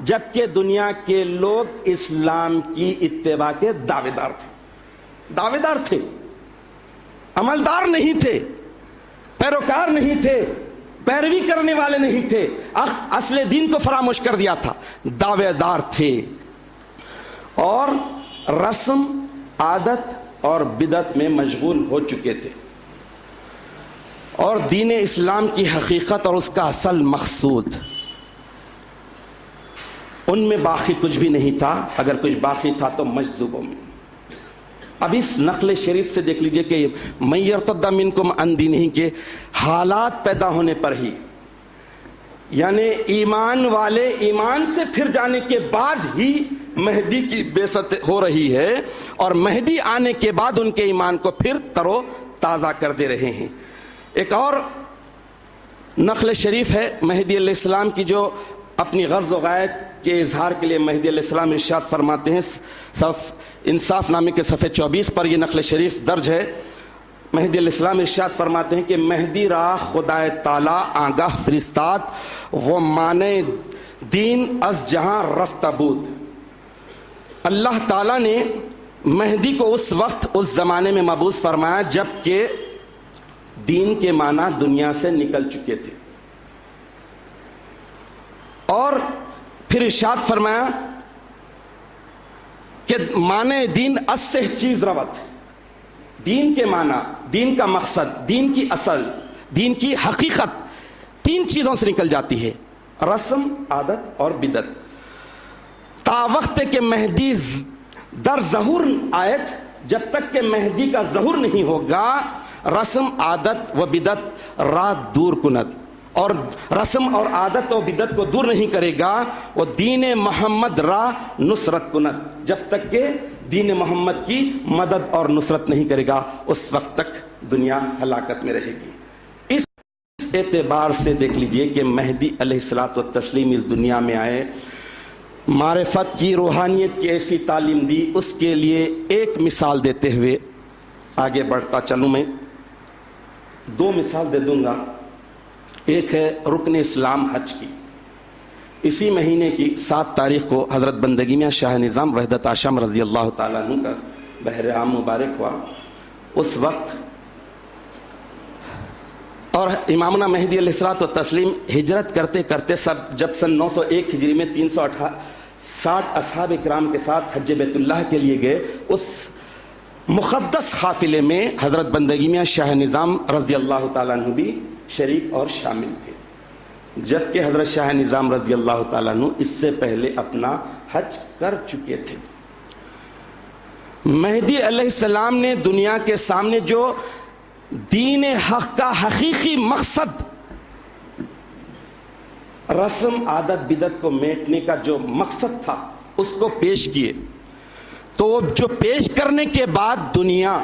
جبکہ دنیا کے لوگ اسلام کی اتباع کے دعوے دار تھے، دعوے دار تھے، عملدار نہیں تھے، پیروکار نہیں تھے، پیروی کرنے والے نہیں تھے، اصل دین کو فراموش کر دیا تھا، دعوے دار تھے اور رسم عادت اور بدعت میں مشغول ہو چکے تھے اور دین اسلام کی حقیقت اور اس کا اصل مقصود ان میں باقی کچھ بھی نہیں تھا، اگر کچھ باقی تھا تو مجذوبوں میں۔ اب اس نقل شریف سے دیکھ لیجئے کہ من یرتد منکم عن دینہ کے حالات پیدا ہونے پر ہی، یعنی ایمان والے ایمان سے پھر جانے کے بعد ہی مہدی کی بعثت ہو رہی ہے اور مہدی آنے کے بعد ان کے ایمان کو پھر تر و تازہ کر دے رہے ہیں۔ ایک اور نقل شریف ہے مہدی علیہ السلام کی جو اپنی غرض و غایت کے اظہار کے لیے مہدی علیہ السلام ارشاد فرماتے ہیں، انصاف نامے کے صفحے 24 پر یہ نقل شریف درج ہے۔ مہدی علیہ السلام ارشاد فرماتے ہیں کہ مہدی را خدائے تعالی آگاہ فرستاد وہ مانے دین از جہاں رفتہ بود۔ اللہ تعالیٰ نے مہدی کو اس وقت اس زمانے میں مبعوث فرمایا جب کہ دین کے معنی دنیا سے نکل چکے تھے، اور پھر ارشاد فرمایا کہ معنی دین از سے چیز روت، دین کے معنی، دین کا مقصد، دین کی اصل، دین کی حقیقت 3 چیزوں سے نکل جاتی ہے، رسم، عادت اور بدعت۔ تا وقت کہ مہدی در ظہور آیت، جب تک کہ مہدی کا ظہور نہیں ہوگا رسم عادت و بدعت رات دور کند، اور رسم اور عادت و بدعت کو دور نہیں کرے گا وہ دین محمد را نصرت کند، جب تک کہ دین محمد کی مدد اور نصرت نہیں کرے گا اس وقت تک دنیا ہلاکت میں رہے گی۔ اس اعتبار سے دیکھ لیجئے کہ مہدی علیہ الصلوۃ والتسلیم اس دنیا میں آئے، معرفت کی، روحانیت کی ایسی تعلیم دی، اس کے لیے ایک مثال دیتے ہوئے آگے بڑھتا چلوں میں دو مثال دے دوں گا. ایک ہے رکن اسلام حج کی. اسی مہینے کی 7 تاریخ کو حضرت بندگی میاں شاہ نظام وحدت آشام رضی اللہ تعالیٰ عنہ کا بحر عام مبارک ہوا. اس وقت اور امامنا مہدی علیہ الصلوۃ والتسلیم ہجرت کرتے کرتے جب سن 901 ہجری میں 360 اصحاب اکرام کے ساتھ حج بیت اللہ کے لیے گئے، اس مقدس قافلے میں حضرت بندگی میاں شاہ نظام رضی اللہ تعالیٰ عنہ بھی شریک اور شامل تھے، جبکہ حضرت شاہ نظام رضی اللہ تعالیٰ عنہ اس سے پہلے اپنا حج کر چکے تھے. مہدی علیہ السلام نے دنیا کے سامنے جو دین حق کا حقیقی مقصد، رسم عادت بدعت کو میٹنے کا جو مقصد تھا، اس کو پیش کیے. تو جو پیش کرنے کے بعد دنیا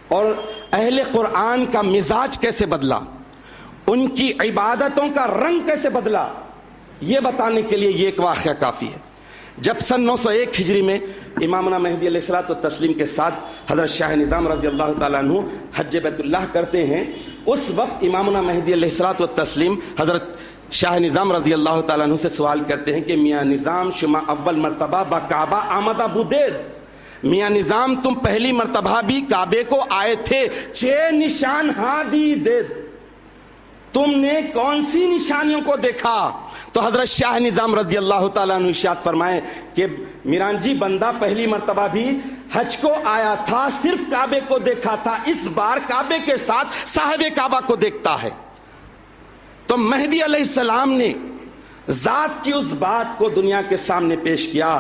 اور اہل قرآن کا مزاج کیسے بدلا، ان کی عبادتوں کا رنگ کیسے بدلا، یہ بتانے کے لیے یہ ایک واقعہ کافی ہے. جب سن 901 ہجری میں امامنا مہدی علیہ الصلوۃ والتسلیم کے ساتھ حضرت شاہ نظام رضی اللہ تعالیٰ عنہ حج بیت اللہ کرتے ہیں، اس وقت امامنا مہدی علیہ الصلوۃ والتسلیم حضرت شاہ نظام رضی اللہ تعالیٰ عنہ سے سوال کرتے ہیں کہ میاں نظام شما اول مرتبہ با کعبہ آمدہ بودید، میاں نظام تم پہلی مرتبہ بھی کعبے کو آئے تھے، 6 نشان ہاں دی دید، تم نے کون سی نشانیوں کو دیکھا؟ تو حضرت شاہ نظام رضی اللہ تعالیٰ عنہ ارشاد فرمائے کہ میران جی بندہ پہلی مرتبہ بھی حج کو آیا تھا، صرف کعبے کو دیکھا تھا، اس بار کعبے کے ساتھ صاحب کعبہ کو دیکھتا ہے. تو مہدی علیہ السلام نے ذات کی اس بات کو دنیا کے سامنے پیش کیا،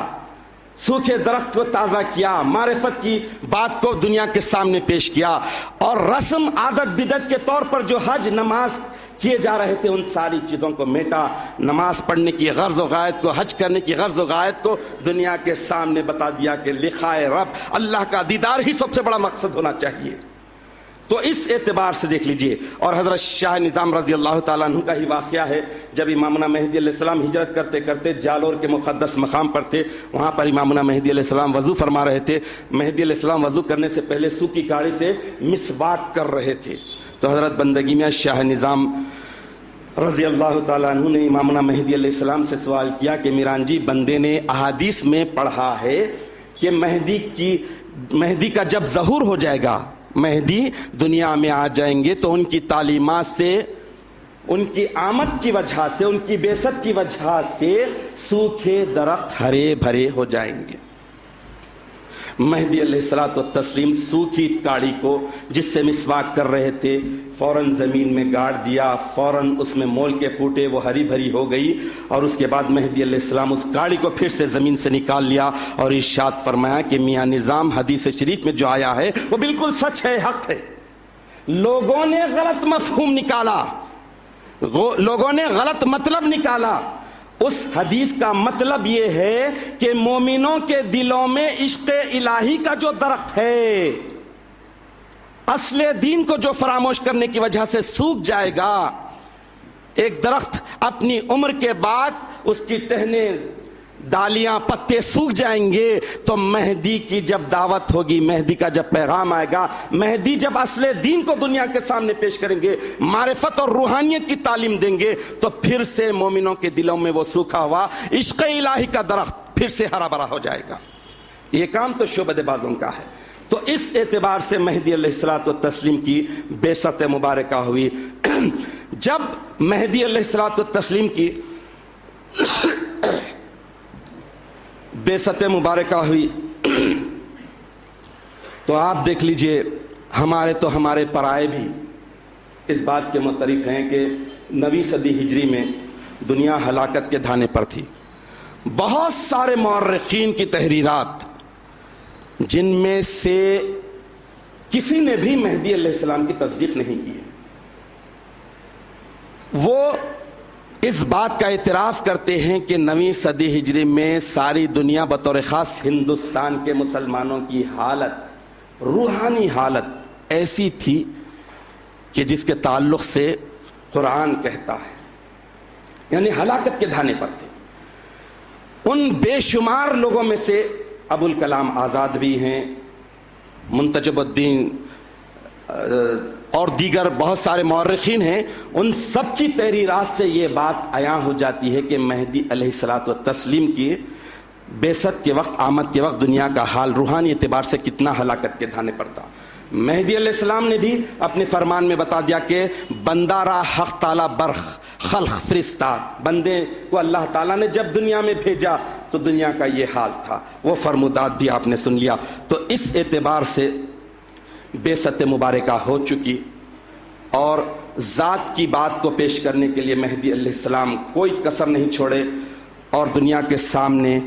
سوکھے درخت کو تازہ کیا، معرفت کی بات کو دنیا کے سامنے پیش کیا، اور رسم عادت بدعت کے طور پر جو حج نماز کیے جا رہے تھے ان ساری چیزوں کو میٹا. نماز پڑھنے کی غرض و غایت کو، حج کرنے کی غرض و غایت کو دنیا کے سامنے بتا دیا کہ لقائے رب، اللہ کا دیدار ہی سب سے بڑا مقصد ہونا چاہیے. تو اس اعتبار سے دیکھ لیجئے. اور حضرت شاہ نظام رضی اللہ تعالیٰ عنہ کا ہی واقعہ ہے، جب امامنا مہدی علیہ السلام ہجرت کرتے کرتے جالور کے مقدس مقام پر تھے، وہاں پر امامنا مہدی علیہ السلام وضو فرما رہے تھے. مہدی علیہ السلام وضو کرنے سے پہلے سوکھی کاڑی سے مسواک کر رہے تھے. تو حضرت بندگی میاں شاہ نظام رضی اللہ تعالیٰ عنہ نے امامنا مہدی علیہ السلام سے سوال کیا کہ میران جی بندے نے احادیث میں پڑھا ہے کہ مہدی کا جب ظہور ہو جائے گا، مہدی دنیا میں آ جائیں گے تو ان کی تعلیمات سے، ان کی آمد کی وجہ سے، ان کی بعثت کی وجہ سے سوکھے درخت ہرے بھرے ہو جائیں گے. مہدی علیہ الصلوۃ والتسلیم سوکھی کاڑی کو جس سے مسواک کر رہے تھے فوراً زمین میں گاڑ دیا، فوراً اس میں مول کے پھوٹے، وہ ہری بھری ہو گئی. اور اس کے بعد مہدی علیہ السلام اس کاڑی کو پھر سے زمین سے نکال لیا اور ارشاد فرمایا کہ میاں نظام حدیث شریف میں جو آیا ہے وہ بالکل سچ ہے، حق ہے. لوگوں نے غلط مفہوم نکالا، لوگوں نے غلط مطلب نکالا. اس حدیث کا مطلب یہ ہے کہ مومنوں کے دلوں میں عشق الہی کا جو درخت ہے، اصل دین کو جو فراموش کرنے کی وجہ سے سوکھ جائے گا. ایک درخت اپنی عمر کے بعد اس کی ٹہنیں، ڈالیاں، پتے سوکھ جائیں گے، تو مہدی کی جب دعوت ہوگی، مہدی کا جب پیغام آئے گا، مہدی جب اصل دین کو دنیا کے سامنے پیش کریں گے، معرفت اور روحانیت کی تعلیم دیں گے، تو پھر سے مومنوں کے دلوں میں وہ سوکھا ہوا عشق الہی کا درخت پھر سے ہرا بھرا ہو جائے گا. یہ کام تو شعبدے بازوں کا ہے. تو اس اعتبار سے مہدی علیہ الصلوۃ والتسلیم کی بعثت مبارکہ ہوئی. جب مہدی علیہ الصلوۃ والتسلیم کی بعثت مبارکہ ہوئی تو آپ دیکھ لیجئے ہمارے پرائے بھی اس بات کے معترف ہیں کہ 9ویں صدی ہجری میں دنیا ہلاکت کے دھانے پر تھی. بہت سارے مورخین کی تحریرات، جن میں سے کسی نے بھی مہدی علیہ السلام کی تصدیق نہیں کی ہے، وہ اس بات کا اعتراف کرتے ہیں کہ 9ویں صدی ہجری میں ساری دنیا بطور خاص ہندوستان کے مسلمانوں کی حالت، روحانی حالت ایسی تھی کہ جس کے تعلق سے قرآن کہتا ہے، یعنی ہلاکت کے دھانے پر تھے. ان بے شمار لوگوں میں سے ابوالکلام آزاد بھی ہیں، منتجب الدین اور دیگر بہت سارے مورخین ہیں، ان سب کی تحریرات سے یہ بات عیاں ہو جاتی ہے کہ مہدی علیہ الصلوۃ والتسلیم کی بعثت کے وقت، آمد کے وقت دنیا کا حال روحانی اعتبار سے کتنا ہلاکت کے دھانے پر تھا۔ مہدی علیہ السلام نے بھی اپنے فرمان میں بتا دیا کہ بندہ را حق تعالی برخ خلق فرستاد، بندے کو اللہ تعالیٰ نے جب دنیا میں بھیجا تو دنیا کا یہ حال تھا، وہ فرمودات بھی آپ نے سن لیا۔ تو اس اعتبار سے بعثت مبارکہ ہو چکی، اور ذات کی بات کو پیش کرنے کے لیے مہدی علیہ السلام کوئی کسر نہیں چھوڑے، اور دنیا کے سامنے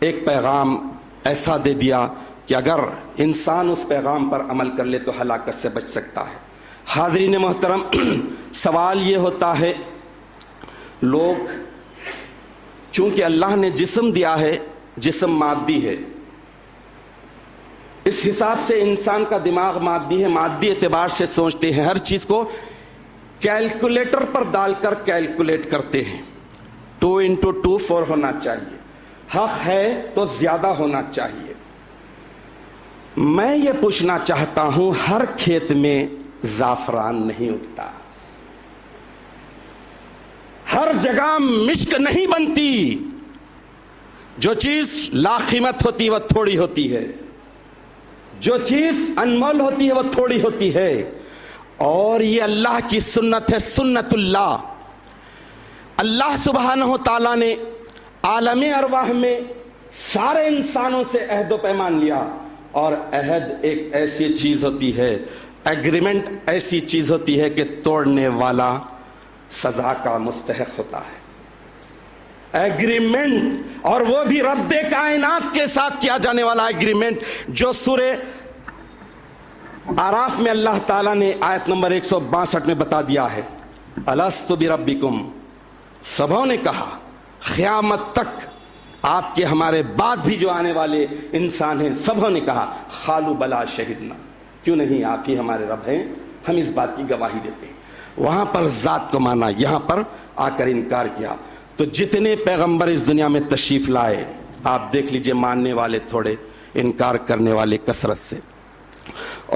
ایک پیغام ایسا دے دیا کہ اگر انسان اس پیغام پر عمل کر لے تو ہلاکت سے بچ سکتا ہے۔ حاضرین محترم، سوال یہ ہوتا ہے، لوگ چونکہ اللہ نے جسم دیا ہے، جسم مادی ہے، اس حساب سے انسان کا دماغ مادی ہے، مادی اعتبار سے سوچتے ہیں، ہر چیز کو کیلکولیٹر پر ڈال کر کیلکولیٹ کرتے ہیں۔ 2 × 2 4 ہونا چاہیے، حق ہے تو زیادہ ہونا چاہیے۔ میں یہ پوچھنا چاہتا ہوں، ہر کھیت میں زعفران نہیں اگتا، ہر جگہ مشک نہیں بنتی، جو چیز لاقیمت ہوتی وہ تھوڑی ہوتی ہے، جو چیز انمول ہوتی ہے وہ تھوڑی ہوتی ہے، اور یہ اللہ کی سنت ہے، سنت اللہ۔ اللہ سبحانہ و تعالیٰ نے عالم ارواح میں سارے انسانوں سے عہد و پیمان لیا، اور عہد ایک ایسی چیز ہوتی ہے، ایگریمنٹ ایسی چیز ہوتی ہے کہ توڑنے والا سزا کا مستحق ہوتا ہے۔ ایگریمنٹ، اور وہ بھی رب کائنات کے ساتھ کیا جانے والا ایگریمنٹ، جو سورہ اعراف میں اللہ تعالیٰ نے آیت نمبر 162 میں بتا دیا ہے، الست بربکم، سبوں نے کہا قیامت تک آپ کے ہمارے بعد بھی جو آنے والے انسان ہیں سبوں نے کہا قالوا بلا شہدنا، کیوں نہیں آپ ہی ہمارے رب ہیں، ہم اس بات کی گواہی دیتے ہیں۔ وہاں پر ذات کو مانا، یہاں پر آ کر انکار کیا۔ تو جتنے پیغمبر اس دنیا میں تشریف لائے، آپ دیکھ لیجئے، ماننے والے تھوڑے، انکار کرنے والے کثرت سے۔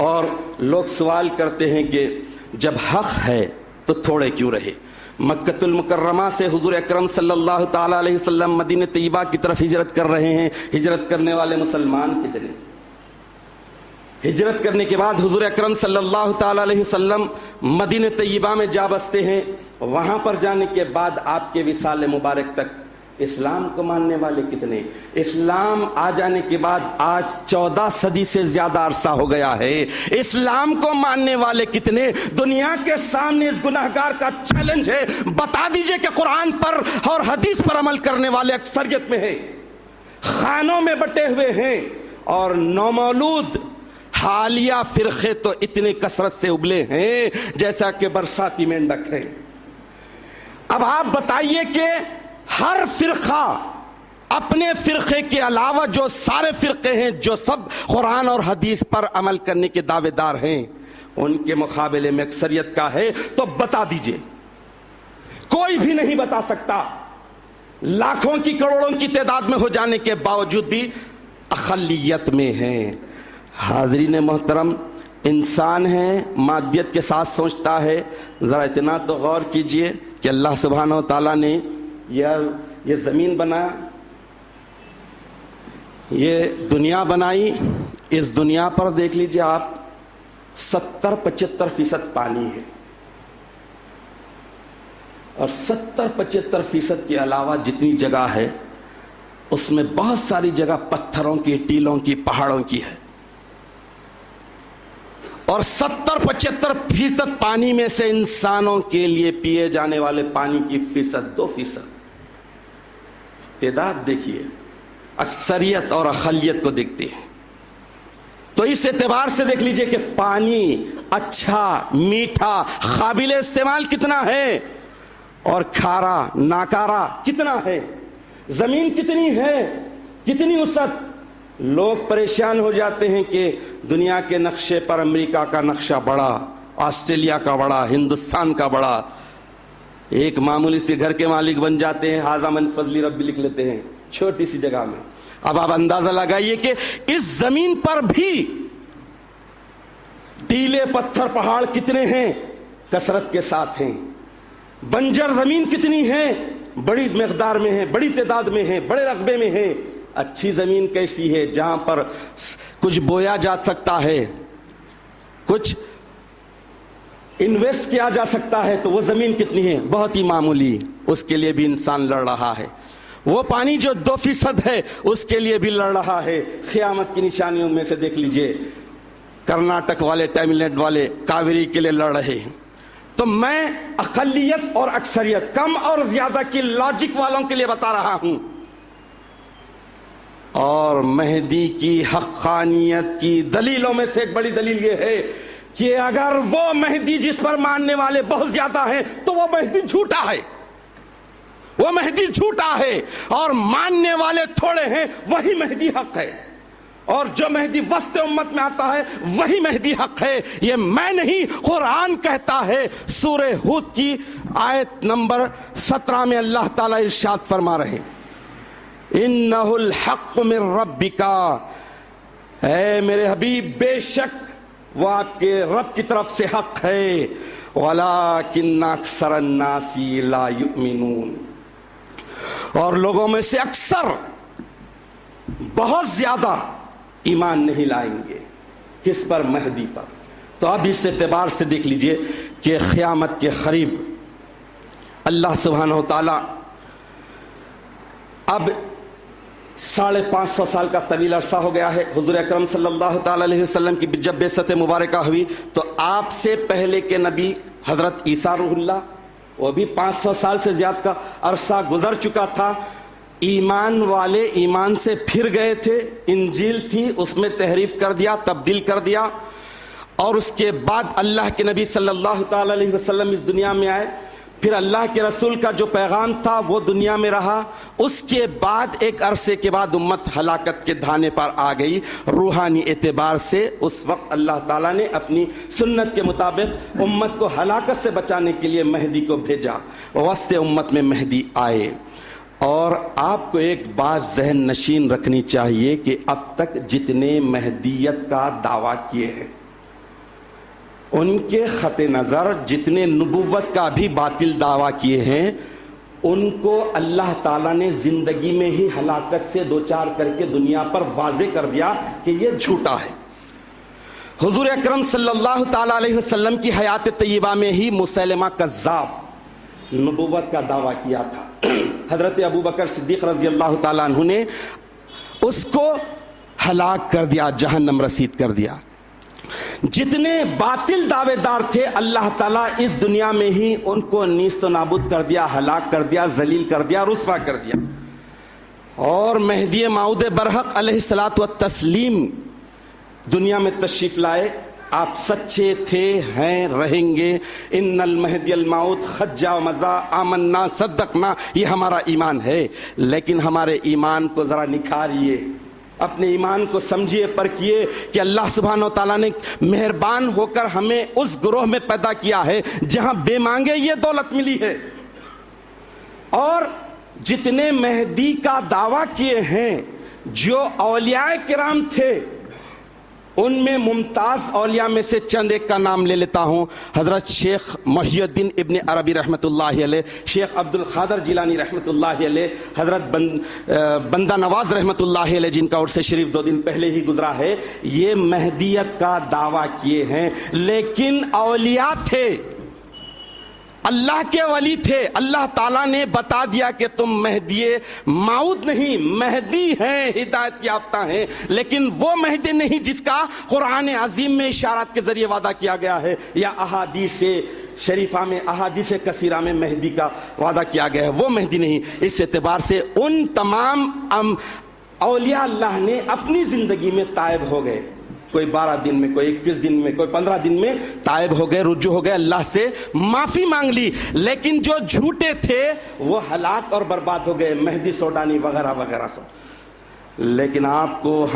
اور لوگ سوال کرتے ہیں کہ جب حق ہے تو تھوڑے کیوں رہے؟ مکۃ المکرمہ سے حضور اکرم صلی اللہ تعالیٰ علیہ وسلم مدینہ طیبہ کی طرف ہجرت کر رہے ہیں، ہجرت کرنے والے مسلمان کتنے؟ ہجرت کرنے کے بعد حضور اکرم صلی اللہ تعالیٰ علیہ وسلم مدینہ طیبہ میں جا بستے ہیں، وہاں پر جانے کے بعد آپ کے وصال مبارک تک اسلام کو ماننے والے کتنے؟ اسلام آ جانے کے بعد آج 14 صدی سے زیادہ عرصہ ہو گیا ہے، اسلام کو ماننے والے کتنے؟ دنیا کے سامنے اس گناہگار کا چیلنج ہے، بتا دیجئے کہ قرآن پر اور حدیث پر عمل کرنے والے اکثریت میں ہیں، خانوں میں بٹے ہوئے ہیں، اور نومولود حالیہ فرقے تو اتنے کثرت سے ابلے ہیں جیسا کہ برساتی مینڈک ہیں۔ اب آپ بتائیے کہ ہر فرقہ اپنے فرقے کے علاوہ جو سارے فرقے ہیں، جو سب قرآن اور حدیث پر عمل کرنے کے دعوے دار ہیں، ان کے مقابلے میں اکثریت کا ہے، تو بتا دیجئے۔ کوئی بھی نہیں بتا سکتا، لاکھوں کی کروڑوں کی تعداد میں ہو جانے کے باوجود بھی اقلیت میں ہیں۔ حاضرین محترم، انسان ہے، مادیت کے ساتھ سوچتا ہے، ذرا اتنا تو غور کیجئے کہ اللہ سبحانہ و تعالیٰ نے یہ زمین بنایا، یہ دنیا بنائی، اس دنیا پر دیکھ لیجئے آپ 70-75% پانی ہے، اور 70-75% کے علاوہ جتنی جگہ ہے اس میں بہت ساری جگہ پتھروں کی، ٹیلوں کی، پہاڑوں کی ہے، اور 70-75% پانی میں سے انسانوں کے لیے پیے جانے والے پانی کی 2% تعداد دیکھیے، اکثریت اور اقلیت کو دیکھتے ہیں۔ تو اس اعتبار سے دیکھ لیجئے کہ پانی اچھا، میٹھا، قابل استعمال کتنا ہے، اور کھارا، ناکارا کتنا ہے، زمین کتنی ہے، کتنی وسعت۔ لوگ پریشان ہو جاتے ہیں کہ دنیا کے نقشے پر امریکہ کا نقشہ بڑا، آسٹریلیا کا بڑا، ہندوستان کا بڑا، ایک معمولی سی گھر کے مالک بن جاتے ہیں، ھذا من فضل ربی لکھ لیتے ہیں چھوٹی سی جگہ میں۔ اب آپ اندازہ لگائیے کہ اس زمین پر بھی ٹیلے پتھر پہاڑ کتنے ہیں؟ کثرت کے ساتھ ہیں. بنجر زمین کتنی ہے؟ بڑی مقدار میں ہے، بڑی تعداد میں ہے، بڑے رقبے میں ہے. اچھی زمین کیسی ہے؟ جہاں پر کچھ بویا جا سکتا ہے، کچھ انویسٹ کیا جا سکتا ہے. تو وہ زمین کتنی ہے؟ بہت ہی معمولی. اس کے لیے بھی انسان لڑ رہا ہے. وہ پانی جو 2% ہے اس کے لیے بھی لڑ رہا ہے. قیامت کی نشانیوں میں سے دیکھ لیجئے، کرناٹک والے، تمل ناڈو والے کاویری کے لیے لڑ رہے ہیں. تو میں اقلیت اور اکثریت، کم اور زیادہ کی لاجک والوں کے لیے بتا رہا ہوں. اور مہدی کی حقانیت کی دلیلوں میں سے ایک بڑی دلیل یہ ہے کہ اگر وہ مہدی جس پر ماننے والے بہت زیادہ ہیں تو وہ مہدی جھوٹا ہے. وہ مہدی جھوٹا ہے، اور ماننے والے تھوڑے ہیں، وہی مہدی حق ہے. اور جو مہدی وسط امت میں آتا ہے وہی مہدی حق ہے. یہ میں نہیں، قرآن کہتا ہے. سورہ ہود کی آیت نمبر 17 میں اللہ تعالیٰ ارشاد فرما رہے ہیں، اِنَّهُ الْحَقُّ مِن رَبِّكَ، اے میرے حبیب بے شک وہ آپ کے رب کی طرف سے حق ہے. وَلَٰكِنَّ أَكْثَرَ النَّاسِ لَا يُؤْمِنُونَ، اور لوگوں میں سے اکثر، بہت زیادہ ایمان نہیں لائیں گے. کس پر؟ مہدی پر. تو اب اس اعتبار سے دیکھ لیجئے کہ قیامت کے قریب اللہ سبحانہ و تعالیٰ اب 550 سال کا طویل عرصہ ہو گیا ہے. حضور اکرم صلی اللہ تعالیٰ علیہ وسلم کی جب بعثت مبارکہ ہوئی تو آپ سے پہلے کے نبی حضرت عیسیٰ روح اللہ، وہ بھی 500 سال سے زیادہ کا عرصہ گزر چکا تھا. ایمان والے ایمان سے پھر گئے تھے. انجیل تھی، اس میں تحریف کر دیا، تبدیل کر دیا. اور اس کے بعد اللہ کے نبی صلی اللہ تعالیٰ علیہ وسلم اس دنیا میں آئے. پھر اللہ کے رسول کا جو پیغام تھا وہ دنیا میں رہا. اس کے بعد ایک عرصے کے بعد امت ہلاکت کے دھانے پر آ گئی. روحانی اعتبار سے اس وقت اللہ تعالیٰ نے اپنی سنت کے مطابق امت کو ہلاکت سے بچانے کے لیے مہدی کو بھیجا. وسط امت میں مہدی آئے. اور آپ کو ایک بات ذہن نشین رکھنی چاہیے کہ اب تک جتنے مہدیت کا دعویٰ کیے ہیں ان کے خط نظر جتنے نبوت کا بھی باطل دعویٰ کیے ہیں ان کو اللہ تعالیٰ نے زندگی میں ہی ہلاکت سے دوچار کر کے دنیا پر واضح کر دیا کہ یہ جھوٹا ہے. حضور اکرم صلی اللہ تعالیٰ علیہ وسلم کی حیات طیبہ میں ہی مسیلمہ کذاب نبوت کا دعویٰ کیا تھا. حضرت ابوبکر صدیق رضی اللہ تعالیٰ عنہ نے اس کو ہلاک کر دیا، جہنم رسید کر دیا. جتنے باطل دعوے دار تھے اللہ تعالیٰ اس دنیا میں ہی ان کو نیست و نابود کر دیا، ہلاک کر دیا، ذلیل کر دیا، رسوا کر دیا. اور مہدی موعود برحق علیہ الصلاۃ والتسلیم دنیا میں تشریف لائے. آپ سچے تھے، ہیں، رہیں گے. ان المہدی الموعود خد جا مزا آمنا صدقنا، یہ ہمارا ایمان ہے. لیکن ہمارے ایمان کو ذرا نکھاریے، اپنے ایمان کو سمجھیے، پرکھیے کہ اللہ سبحانہ و تعالیٰ نے مہربان ہو کر ہمیں اس گروہ میں پیدا کیا ہے جہاں بے مانگے یہ دولت ملی ہے. اور جتنے مہدی کا دعویٰ کیے ہیں جو اولیاء کرام تھے ان میں ممتاز اولیاء میں سے چند ایک کا نام لے لیتا ہوں. حضرت شیخ محی الدین ابن عربی رحمۃ اللہ علیہ، شیخ عبد القادر جیلانی رحمۃ اللہ علیہ، حضرت بندہ نواز رحمۃ اللہ علیہ جن کا عرس شریف 2 دن پہلے ہی گزرا ہے. یہ مہدیت کا دعویٰ کیے ہیں لیکن اولیاء تھے، اللہ کے ولی تھے. اللہ تعالیٰ نے بتا دیا کہ تم مہدی موعود نہیں، مہدی ہیں، ہدایت یافتہ ہیں، لیکن وہ مہدی نہیں جس کا قرآن عظیم میں اشارات کے ذریعے وعدہ کیا گیا ہے یا احادیث شریفہ میں، احادیث کثیرہ میں مہدی کا وعدہ کیا گیا ہے، وہ مہدی نہیں. اس اعتبار سے ان تمام اولیاء اللہ نے اپنی زندگی میں تائب ہو گئے. کوئی 12 دن میں، کوئی 21 دن میں، کوئی 15 دن میں تائب ہو گئے، رجوع ہو گئے، اللہ سے معافی مانگ لی. لیکن جو جھوٹے تھے وہ ہلاک اور برباد ہو گئے، مہدی سوڈانی وغیرہ وغیرہ سب. لیکن آپ کو،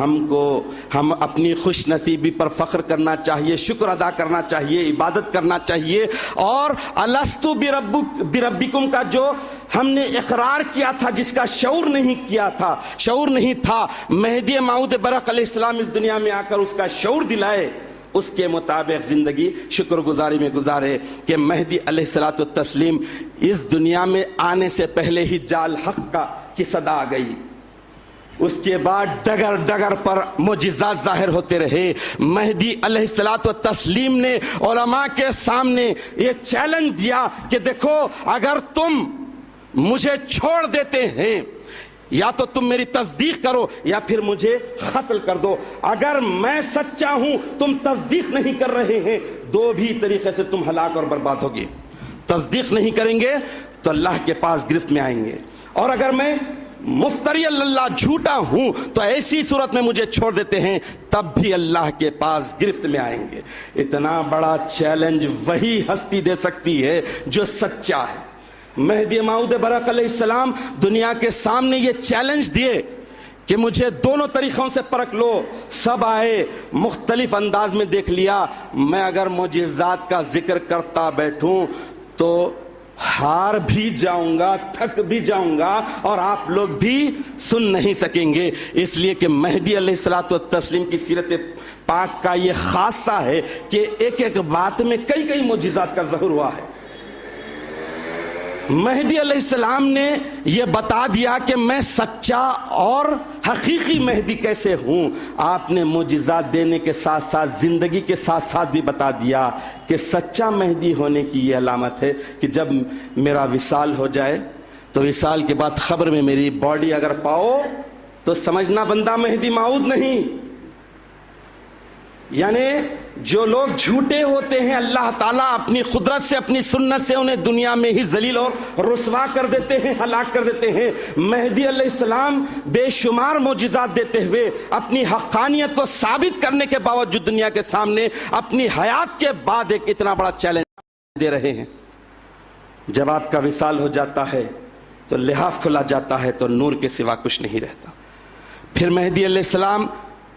ہم اپنی خوش نصیبی پر فخر کرنا چاہیے، شکر ادا کرنا چاہیے، عبادت کرنا چاہیے. اور الستو بربکم کا جو ہم نے اقرار کیا تھا، جس کا شعور نہیں تھا، مہدی موعود برحق علیہ السلام اس دنیا میں آ کر اس کا شعور دلائے. اس کے مطابق زندگی شکر گزاری میں گزارے کہ مہدی علیہ الصلوۃ والتسلیم اس دنیا میں آنے سے پہلے ہی جال حق کی صدا آ گئی، اس کے بعد ڈگر ڈگر پر معجزات ظاہر ہوتے رہے۔ مہدی علیہ الصلوۃ والتسلیم نے علماء کے سامنے یہ چیلنج دیا کہ دیکھو اگر تم مجھے چھوڑ دیتے ہیں یا تو تم میری تصدیق کرو یا پھر مجھے قتل کر دو، اگر میں سچا ہوں تم تصدیق نہیں کر رہے ہیں، دو بھی طریقے سے تم ہلاک اور برباد ہوگے۔ تصدیق نہیں کریں گے تو اللہ کے پاس گرفت میں آئیں گے، اور اگر میں مفتری اللہ جھوٹا ہوں تو ایسی صورت میں مجھے چھوڑ دیتے ہیں تب بھی اللہ کے پاس گرفت میں آئیں گے۔ اتنا بڑا چیلنج وہی ہستی دے سکتی ہے جو سچا ہے۔ مہدی موعود برحق علیہ السلام دنیا کے سامنے یہ چیلنج دیے کہ مجھے دونوں طریقوں سے پرکھ لو، سب آئے، مختلف انداز میں دیکھ لیا، میں اگر معجزات کا ذکر کرتا بیٹھوں تو ہار بھی جاؤں گا، تھک بھی جاؤں گا، اور آپ لوگ بھی سن نہیں سکیں گے، اس لیے کہ مہدی علیہ الصلوۃ والتسلیم کی سیرت پاک کا یہ خاصہ ہے کہ ایک ایک بات میں کئی کئی معجزات کا ظہور ہوا ہے۔ مہدی علیہ السلام نے یہ بتا دیا کہ میں سچا اور حقیقی مہدی کیسے ہوں۔ آپ نے معجزات دینے کے ساتھ ساتھ زندگی کے ساتھ ساتھ بھی بتا دیا کہ سچا مہدی ہونے کی یہ علامت ہے کہ جب میرا وصال ہو جائے تو وصال کے بعد خبر میں میری باڈی اگر پاؤ تو سمجھنا بندہ مہدی موعود نہیں۔ یعنی جو لوگ جھوٹے ہوتے ہیں اللہ تعالیٰ اپنی قدرت سے اپنی سنت سے انہیں دنیا میں ہی ذلیل اور رسوا کر دیتے ہیں، ہلاک کر دیتے ہیں۔ مہدی علیہ السلام بے شمار معجزات دیتے ہوئے اپنی حقانیت کو ثابت کرنے کے باوجود دنیا کے سامنے اپنی حیات کے بعد ایک اتنا بڑا چیلنج دے رہے ہیں۔ جب آپ کا وصال ہو جاتا ہے تو لحاف کھلا جاتا ہے تو نور کے سوا کچھ نہیں رہتا۔ پھر مہدی علیہ السلام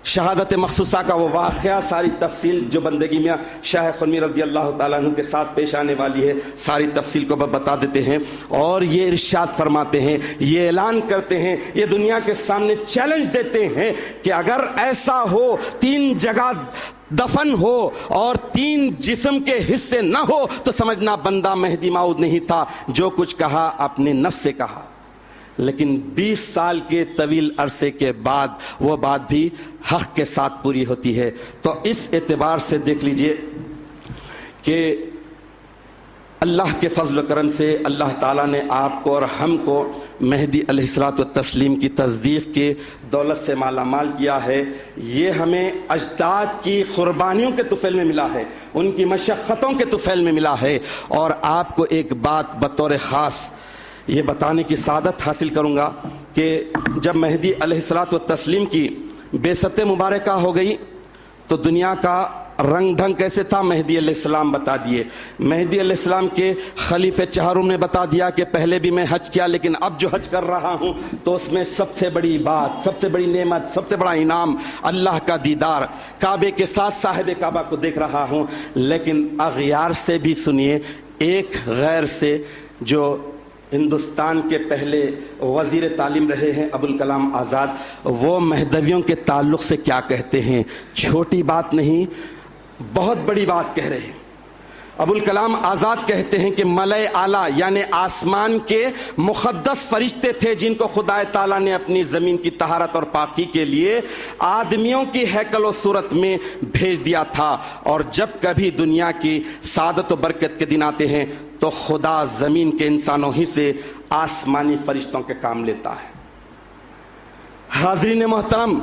شہادت مخصوصہ کا وہ واقعہ، ساری تفصیل جو بندگی میں شاہ خرمی رضی اللہ تعالیٰ عنہ کے ساتھ پیش آنے والی ہے، ساری تفصیل کو بتا دیتے ہیں، اور یہ ارشاد فرماتے ہیں، یہ اعلان کرتے ہیں، یہ دنیا کے سامنے چیلنج دیتے ہیں کہ اگر ایسا ہو 3 جگہ دفن ہو اور 3 جسم کے حصے نہ ہو تو سمجھنا بندہ مہدی موعود نہیں تھا۔ جو کچھ کہا اپنے نفس سے کہا، لیکن 20 سال کے طویل عرصے کے بعد وہ بات بھی حق کے ساتھ پوری ہوتی ہے۔ تو اس اعتبار سے دیکھ لیجئے کہ اللہ کے فضل و کرم سے اللہ تعالیٰ نے آپ کو اور ہم کو مہدی علیہ الصلوۃ والتسلیم کی تصدیق کی دولت سے مالا مال کیا ہے۔ یہ ہمیں اجداد کی قربانیوں کے طفیل میں ملا ہے، ان کی مشقتوں کے طفیل میں ملا ہے۔ اور آپ کو ایک بات بطور خاص یہ بتانے کی سعادت حاصل کروں گا کہ جب مہدی علیہ الصلوۃ والتسلیم کی بعثت مبارکہ ہو گئی تو دنیا کا رنگ ڈھنگ کیسے تھا مہدی علیہ السلام بتا دیے۔ مہدی علیہ السلام کے خلیفہ چہارم نے بتا دیا کہ پہلے بھی میں حج کیا لیکن اب جو حج کر رہا ہوں تو اس میں سب سے بڑی بات، سب سے بڑی نعمت، سب سے بڑا انعام اللہ کا دیدار، کعبے کے ساتھ صاحب کعبہ کو دیکھ رہا ہوں۔ لیکن اغیار سے بھی سنیے، ایک غیر سے جو ہندوستان کے پہلے وزیر تعلیم رہے ہیں ابوالکلام آزاد، وہ مہدویوں کے تعلق سے کیا کہتے ہیں، چھوٹی بات نہیں بہت بڑی بات کہہ رہے ہیں۔ ابوالکلام آزاد کہتے ہیں کہ ملائے اعلیٰ یعنی آسمان کے مقدس فرشتے تھے جن کو خدا تعالیٰ نے اپنی زمین کی طہارت اور پاکی کے لیے آدمیوں کی ہیکل و صورت میں بھیج دیا تھا، اور جب کبھی دنیا کی سعادت و برکت کے دن آتے ہیں تو خدا زمین کے انسانوں ہی سے آسمانی فرشتوں کے کام لیتا ہے۔ حاضرین محترم،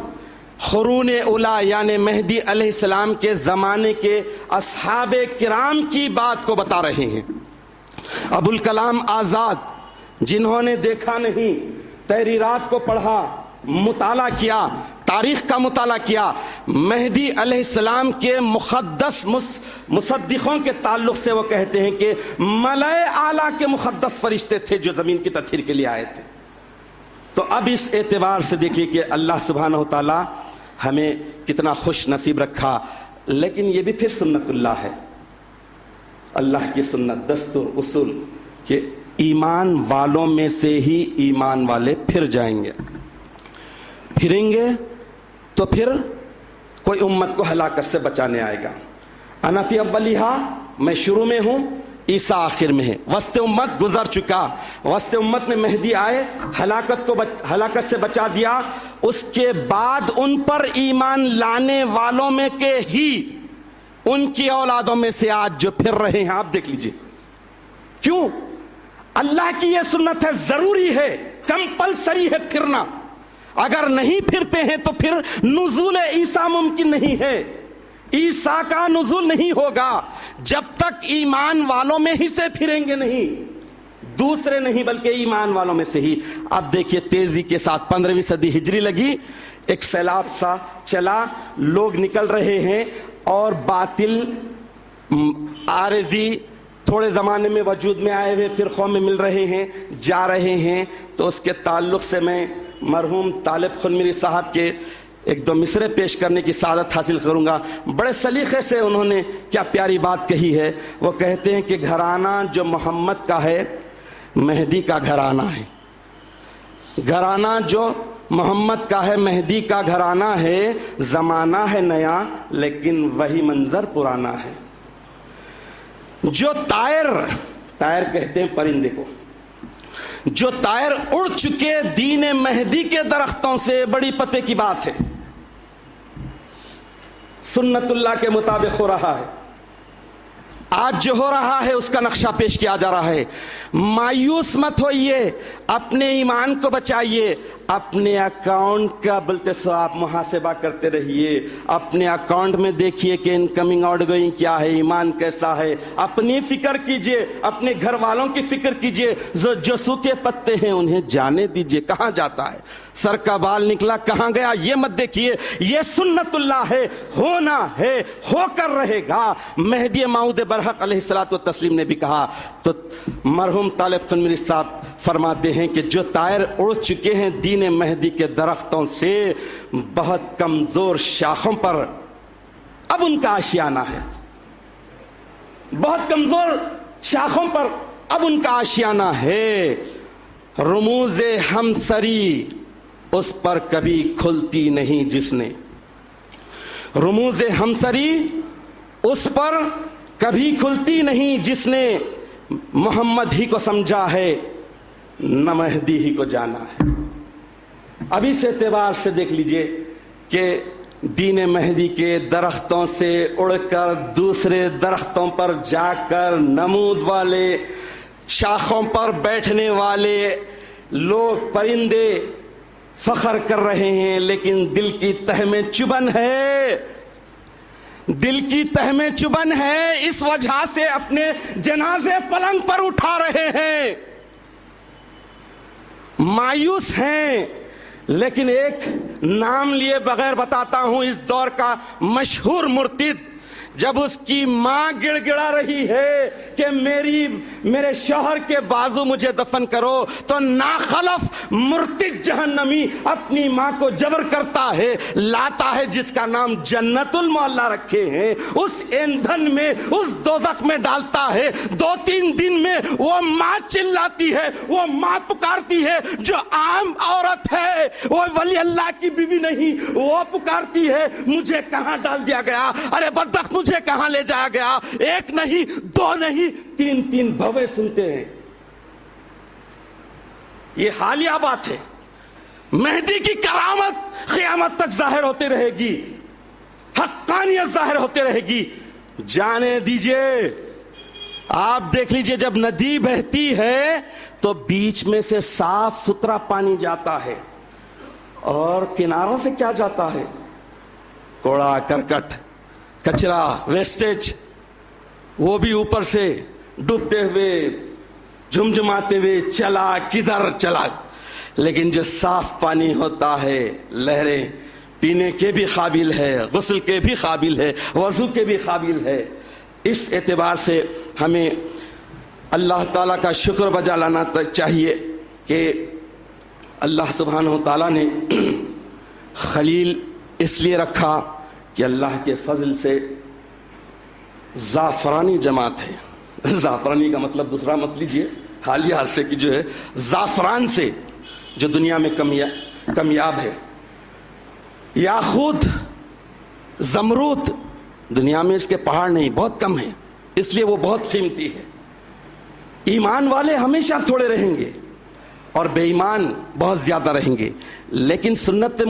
قرون اولا یعنی مہدی علیہ السلام کے زمانے کے اصحاب کرام کی بات کو بتا رہے ہیں۔ ابوالکلام آزاد جنہوں نے دیکھا نہیں، تحریرات کو پڑھا، مطالعہ کیا، تاریخ کا مطالعہ کیا، مہدی علیہ السلام کے مقدس مصدقوں کے تعلق سے وہ کہتے ہیں کہ ملائے اعلیٰ کے مقدس فرشتے تھے جو زمین کی تطہیر کے لیے آئے تھے۔ تو اب اس اعتبار سے دیکھیے کہ اللہ سبحانہ و تعالیٰ ہمیں کتنا خوش نصیب رکھا۔ لیکن یہ بھی پھر سنت اللہ ہے، اللہ کی سنت، دستور، اصول کہ ایمان والوں میں سے ہی ایمان والے پھر جائیں گے، پھریں گے تو پھر کوئی امت کو ہلاکت سے بچانے آئے گا. انا فی اولیہا، میں شروع میں ہوں، عیسیٰ آخر میں ہے. وسط امت گزر چکا، وسط امت میں مہدی آئے، ہلاکت سے بچا دیا. اس کے بعد ان پر ایمان لانے والوں میں کے ہی ان کی اولادوں میں سے آج جو پھر رہے ہیں، آپ دیکھ لیجئے. کیوں؟ اللہ کی یہ سنت ہے، ضروری ہے، کمپلسری ہے پھرنا. اگر نہیں پھرتے ہیں تو پھر نزول عیسیٰ ممکن نہیں ہے. عیسیٰ کا نزول نہیں ہوگا جب تک ایمان والوں میں ہی سے پھریں گے نہیں، دوسرے نہیں بلکہ ایمان والوں میں سے ہی. اب دیکھیے تیزی کے ساتھ 15ویں صدی ہجری لگی، ایک سیلاب سا چلا، لوگ نکل رہے ہیں اور باطل عارضی تھوڑے زمانے میں وجود میں آئے ہوئے فرقوں میں مل رہے ہیں، جا رہے ہیں. تو اس کے تعلق سے میں مرحوم طالب خنمیری صاحب کے ایک دو مصرے پیش کرنے کی سعادت حاصل کروں گا. بڑے سلیقے سے انہوں نے کیا پیاری بات کہی ہے. وہ کہتے ہیں کہ گھرانہ جو محمد کا ہے مہدی کا گھرانہ ہے. گھرانہ جو محمد کا ہے مہدی کا گھرانہ ہے. زمانہ ہے نیا لیکن وہی منظر پرانا ہے. جو طائر کہتے ہیں پرندے کو، جو طائر اڑ چکے دین مہدی کے درختوں سے، بڑی پتے کی بات ہے. سنت اللہ کے مطابق ہو رہا ہے. آج جو ہو رہا ہے اس کا نقشہ پیش کیا جا رہا ہے. مایوس مت ہوئیے، اپنے ایمان کو بچائیے. اپنے اکاؤنٹ کا بلتے سو آپ محاسبہ کرتے رہیے. اپنے اکاؤنٹ میں دیکھیے کہ انکمنگ آؤٹ گوئنگ کیا ہے، ایمان کیسا ہے. اپنی فکر کیجئے، اپنے گھر والوں کی فکر کیجئے. جو سوکھے پتے ہیں انہیں جانے دیجئے. کہاں جاتا ہے؟ سر کا بال نکلا کہاں گیا؟ یہ مت دیکھیے. یہ سنت اللہ ہے، ہونا ہے، ہو کر رہے گا. مہدی موعود برحق علیہ الصلوۃ والتسلیم نے بھی کہا. تو مرحوم طالب خنمیری صاحب فرماتے ہیں کہ جو طائر اڑ چکے ہیں دین مہدی کے درختوں سے، بہت کمزور شاخوں پر اب ان کا آشیانہ ہے. بہت کمزور شاخوں پر اب ان کا آشیانہ ہے. رموز ہمسری اس پر کبھی کھلتی نہیں جس نے، رموز ہمسری اس پر کبھی کھلتی نہیں جس نے محمد ہی کو سمجھا ہے نہ مہدی ہی کو جانا ہے. اب اس اعتبار سے دیکھ لیجئے کہ دین مہدی کے درختوں سے اڑ کر دوسرے درختوں پر جا کر نمود والے شاخوں پر بیٹھنے والے لوگ پرندے فخر کر رہے ہیں، لیکن دل کی تہ میں چبن ہے. دل کی تہ میں چبن ہے، اس وجہ سے اپنے جنازے پلنگ پر اٹھا رہے ہیں. مایوس ہیں. لیکن ایک نام لیے بغیر بتاتا ہوں، اس دور کا مشہور مرتد جب اس کی ماں گڑ گڑا رہی ہے کہ میرے شوہر کے بازو مجھے دفن کرو، تو ناخلف مرتد جہنمی اپنی ماں کو جبر کرتا ہے، لاتا ہے جس کا نام جنت المعلا رکھے ہیں، اس ایندھن میں اس دوزخ میں ڈالتا ہے. 2-3 دن میں وہ ماں چلاتی ہے، وہ ماں پکارتی ہے. جو عام عورت ہے، وہ ولی اللہ کی بیوی نہیں، وہ پکارتی ہے مجھے کہاں ڈال دیا گیا، ارے بدبخت مجھے کہاں لے جایا گیا. 1 نہیں 2 نہیں 3 بھوے سنتے ہیں. یہ حالیہ بات ہے. مہدی کی کرامت قیامت تک ظاہر ہوتی رہے گی، حقانیت ظاہر ہوتی رہے گی. جانے دیجئے. آپ دیکھ لیجئے جب ندی بہتی ہے تو بیچ میں سے صاف ستھرا پانی جاتا ہے اور کناروں سے کیا جاتا ہے؟ کوڑا کرکٹ، کچرا، ویسٹیج. وہ بھی اوپر سے ڈوبتے ہوئے جھمجھماتے ہوئے چلا کدھر چلا. لیکن جو صاف پانی ہوتا ہے، لہریں پینے کے بھی قابل ہے، غسل کے بھی قابل ہے، وضو کے بھی قابل ہے. اس اعتبار سے ہمیں اللہ تعالیٰ کا شکر بجا لانا چاہیے کہ اللہ سبحانہ و تعالیٰ نے خلیل اس لیے رکھا کہ اللہ کے فضل سے زعفرانی جماعت ہے. زعفرانی کا مطلب دوسرا مت لیجئے، حالیہ عرصے کی جو ہے زعفران سے جو دنیا میں کمیاب ہے. یاقوت زمرود دنیا میں اس کے پہاڑ نہیں، بہت کم ہیں، اس لیے وہ بہت قیمتی ہے۔ ایمان والے ہمیشہ تھوڑے رہیں گے اور بے ایمان بہت زیادہ رہیں گے، لیکن سنت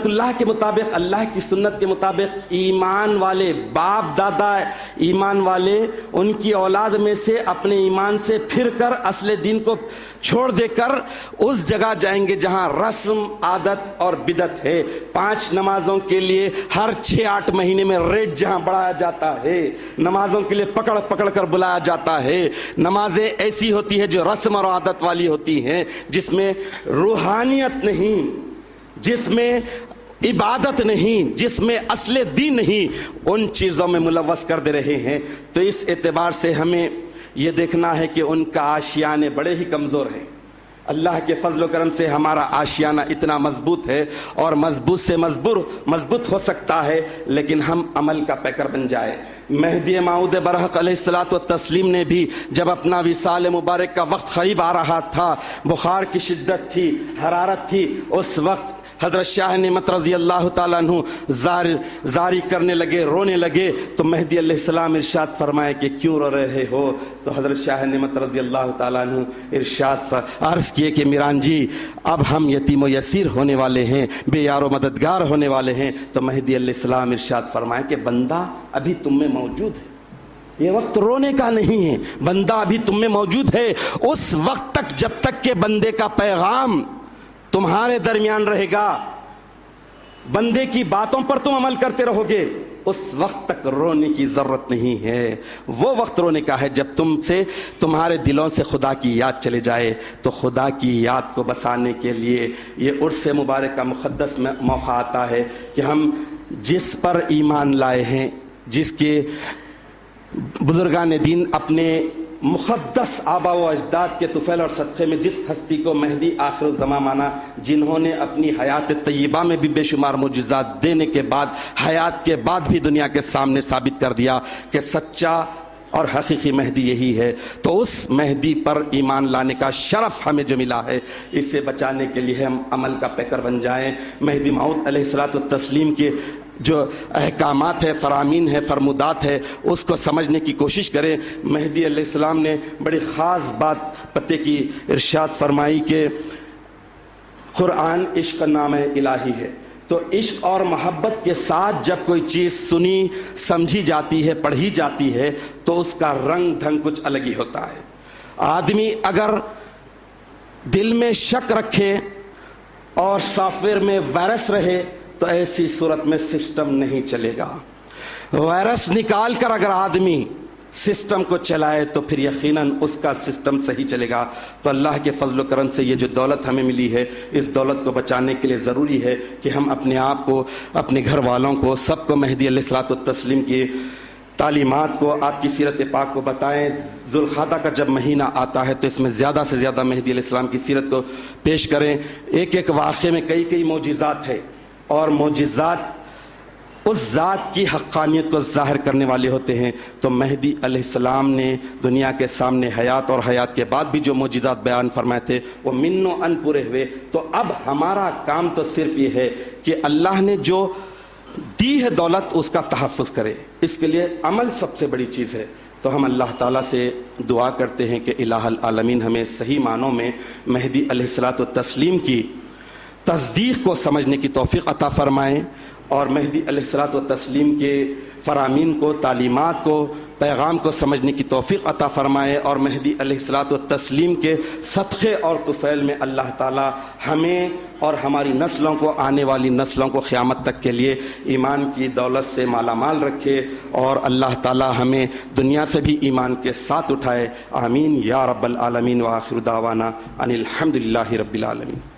اللہ کے مطابق، اللہ کی سنت کے مطابق ایمان والے، باپ دادا ایمان والے، ان کی اولاد میں سے اپنے ایمان سے پھر کر اصل دین کو چھوڑ دے کر اس جگہ جائیں گے جہاں رسم عادت اور بدعت ہے۔ 5 نمازوں کے لیے ہر 6-8 مہینے میں ریٹ جہاں بڑھایا جاتا ہے، نمازوں کے لیے پکڑ پکڑ کر بلایا جاتا ہے، نمازیں ایسی ہوتی ہیں جو رسم اور عادت والی ہوتی ہیں، جس میں روحانیت نہیں، جس میں عبادت نہیں، جس میں اصل دین نہیں، ان چیزوں میں ملوث کر دے رہے ہیں۔ تو اس اعتبار سے ہمیں یہ دیکھنا ہے کہ ان کا آشیانے بڑے ہی کمزور ہیں۔ اللہ کے فضل و کرم سے ہمارا آشیانہ اتنا مضبوط ہے، اور مضبوط سے مضبوط ہو سکتا ہے، لیکن ہم عمل کا پیکر بن جائے۔ مہدی موعود برحق علیہ الصلوۃ والتسلیم نے بھی جب اپنا وصال مبارک کا وقت قریب آ رہا تھا، بخار کی شدت تھی، حرارت تھی، اس وقت حضرت شاہ نعمت رضی اللہ تعالیٰ عنہ زاری کرنے لگے، رونے لگے، تو مہدی علیہ السلام ارشاد فرمائے کہ کیوں رو رہے ہو؟ تو حضرت شاہ نعمت رضی اللہ تعالیٰ عنہ ارشاد عرض کیے کہ میران جی اب ہم یتیم و یسیر ہونے والے ہیں، بے یار و مددگار ہونے والے ہیں۔ تو مہدی علیہ السلام ارشاد فرمائے کہ بندہ ابھی تم میں موجود ہے، یہ وقت رونے کا نہیں ہے، بندہ ابھی تم میں موجود ہے۔ اس وقت تک جب تک کہ بندے کا پیغام تمہارے درمیان رہے گا، بندے کی باتوں پر تم عمل کرتے رہو گے، اس وقت تک رونے کی ضرورت نہیں ہے۔ وہ وقت رونے کا ہے جب تمہارے دلوں سے خدا کی یاد چلے جائے۔ تو خدا کی یاد کو بسانے کے لیے یہ عرس مبارک کا مقدس موقع آتا ہے کہ ہم جس پر ایمان لائے ہیں، جس کے بزرگان دین اپنے مقدس آبا و اجداد کے طفیل اور صدقے میں جس ہستی کو مہدی آخر الزمان مانا، جنہوں نے اپنی حیات طیبہ میں بھی بے شمار معجزات دینے کے بعد، حیات کے بعد بھی دنیا کے سامنے ثابت کر دیا کہ سچا اور حقیقی مہدی یہی ہے، تو اس مہدی پر ایمان لانے کا شرف ہمیں جو ملا ہے، اسے بچانے کے لیے ہم عمل کا پیکر بن جائیں۔ مہدی موعود علیہ الصلوۃ والتسلیم کے جو احکامات ہے، فرامین ہے، فرمودات ہے، اس کو سمجھنے کی کوشش کریں۔ مہدی علیہ السلام نے بڑی خاص بات پتے کی ارشاد فرمائی کہ قرآن عشق نام الہی ہے، تو عشق اور محبت کے ساتھ جب کوئی چیز سنی سمجھی جاتی ہے، پڑھی جاتی ہے، تو اس کا رنگ ڈھنگ کچھ الگ ہی ہوتا ہے۔ آدمی اگر دل میں شک رکھے اور سافٹ ویئر میں وائرس رہے تو ایسی صورت میں سسٹم نہیں چلے گا۔ وائرس نکال کر اگر آدمی سسٹم کو چلائے تو پھر یقیناً اس کا سسٹم صحیح چلے گا۔ تو اللہ کے فضل و کرم سے یہ جو دولت ہمیں ملی ہے، اس دولت کو بچانے کے لیے ضروری ہے کہ ہم اپنے آپ کو، اپنے گھر والوں کو، سب کو مہدی علیہ الصلوۃ والتسلیم کی تعلیمات کو، آپ کی سیرت پاک کو بتائیں۔ ذوالقعدہ کا جب مہینہ آتا ہے تو اس میں زیادہ سے زیادہ مہدی علیہ السلام کی سیرت کو پیش کریں۔ ایک ایک واقعے میں کئی معجزات ہیں، اور معجزات اس ذات کی حقانیت کو ظاہر کرنے والے ہوتے ہیں۔ تو مہدی علیہ السلام نے دنیا کے سامنے حیات اور حیات کے بعد بھی جو معجزات بیان فرمائے تھے وہ من و ان پورے ہوئے۔ تو اب ہمارا کام تو صرف یہ ہے کہ اللہ نے جو دی ہے دولت اس کا تحفظ کرے، اس کے لیے عمل سب سے بڑی چیز ہے۔ تو ہم اللہ تعالیٰ سے دعا کرتے ہیں کہ الہ العالمین ہمیں صحیح معنوں میں مہدی علیہ الصلوۃ والتسلیم کی تصدیق کو سمجھنے کی توفیق عطا فرمائیں، اور مہدی علیہ الصلوۃ والتسلیم کے فرامین کو، تعلیمات کو، پیغام کو سمجھنے کی توفیق عطا فرمائے، اور مہدی علیہ الصلوۃ والتسلیم کے صدقے اور طفیل میں اللہ تعالی ہمیں اور ہماری نسلوں کو، آنے والی نسلوں کو قیامت تک کے لیے ایمان کی دولت سے مالا مال رکھے، اور اللہ تعالی ہمیں دنیا سے بھی ایمان کے ساتھ اٹھائے۔ آمین یا رب العالمین، وآخر دعوانا ان الحمد للہ رب العالمین۔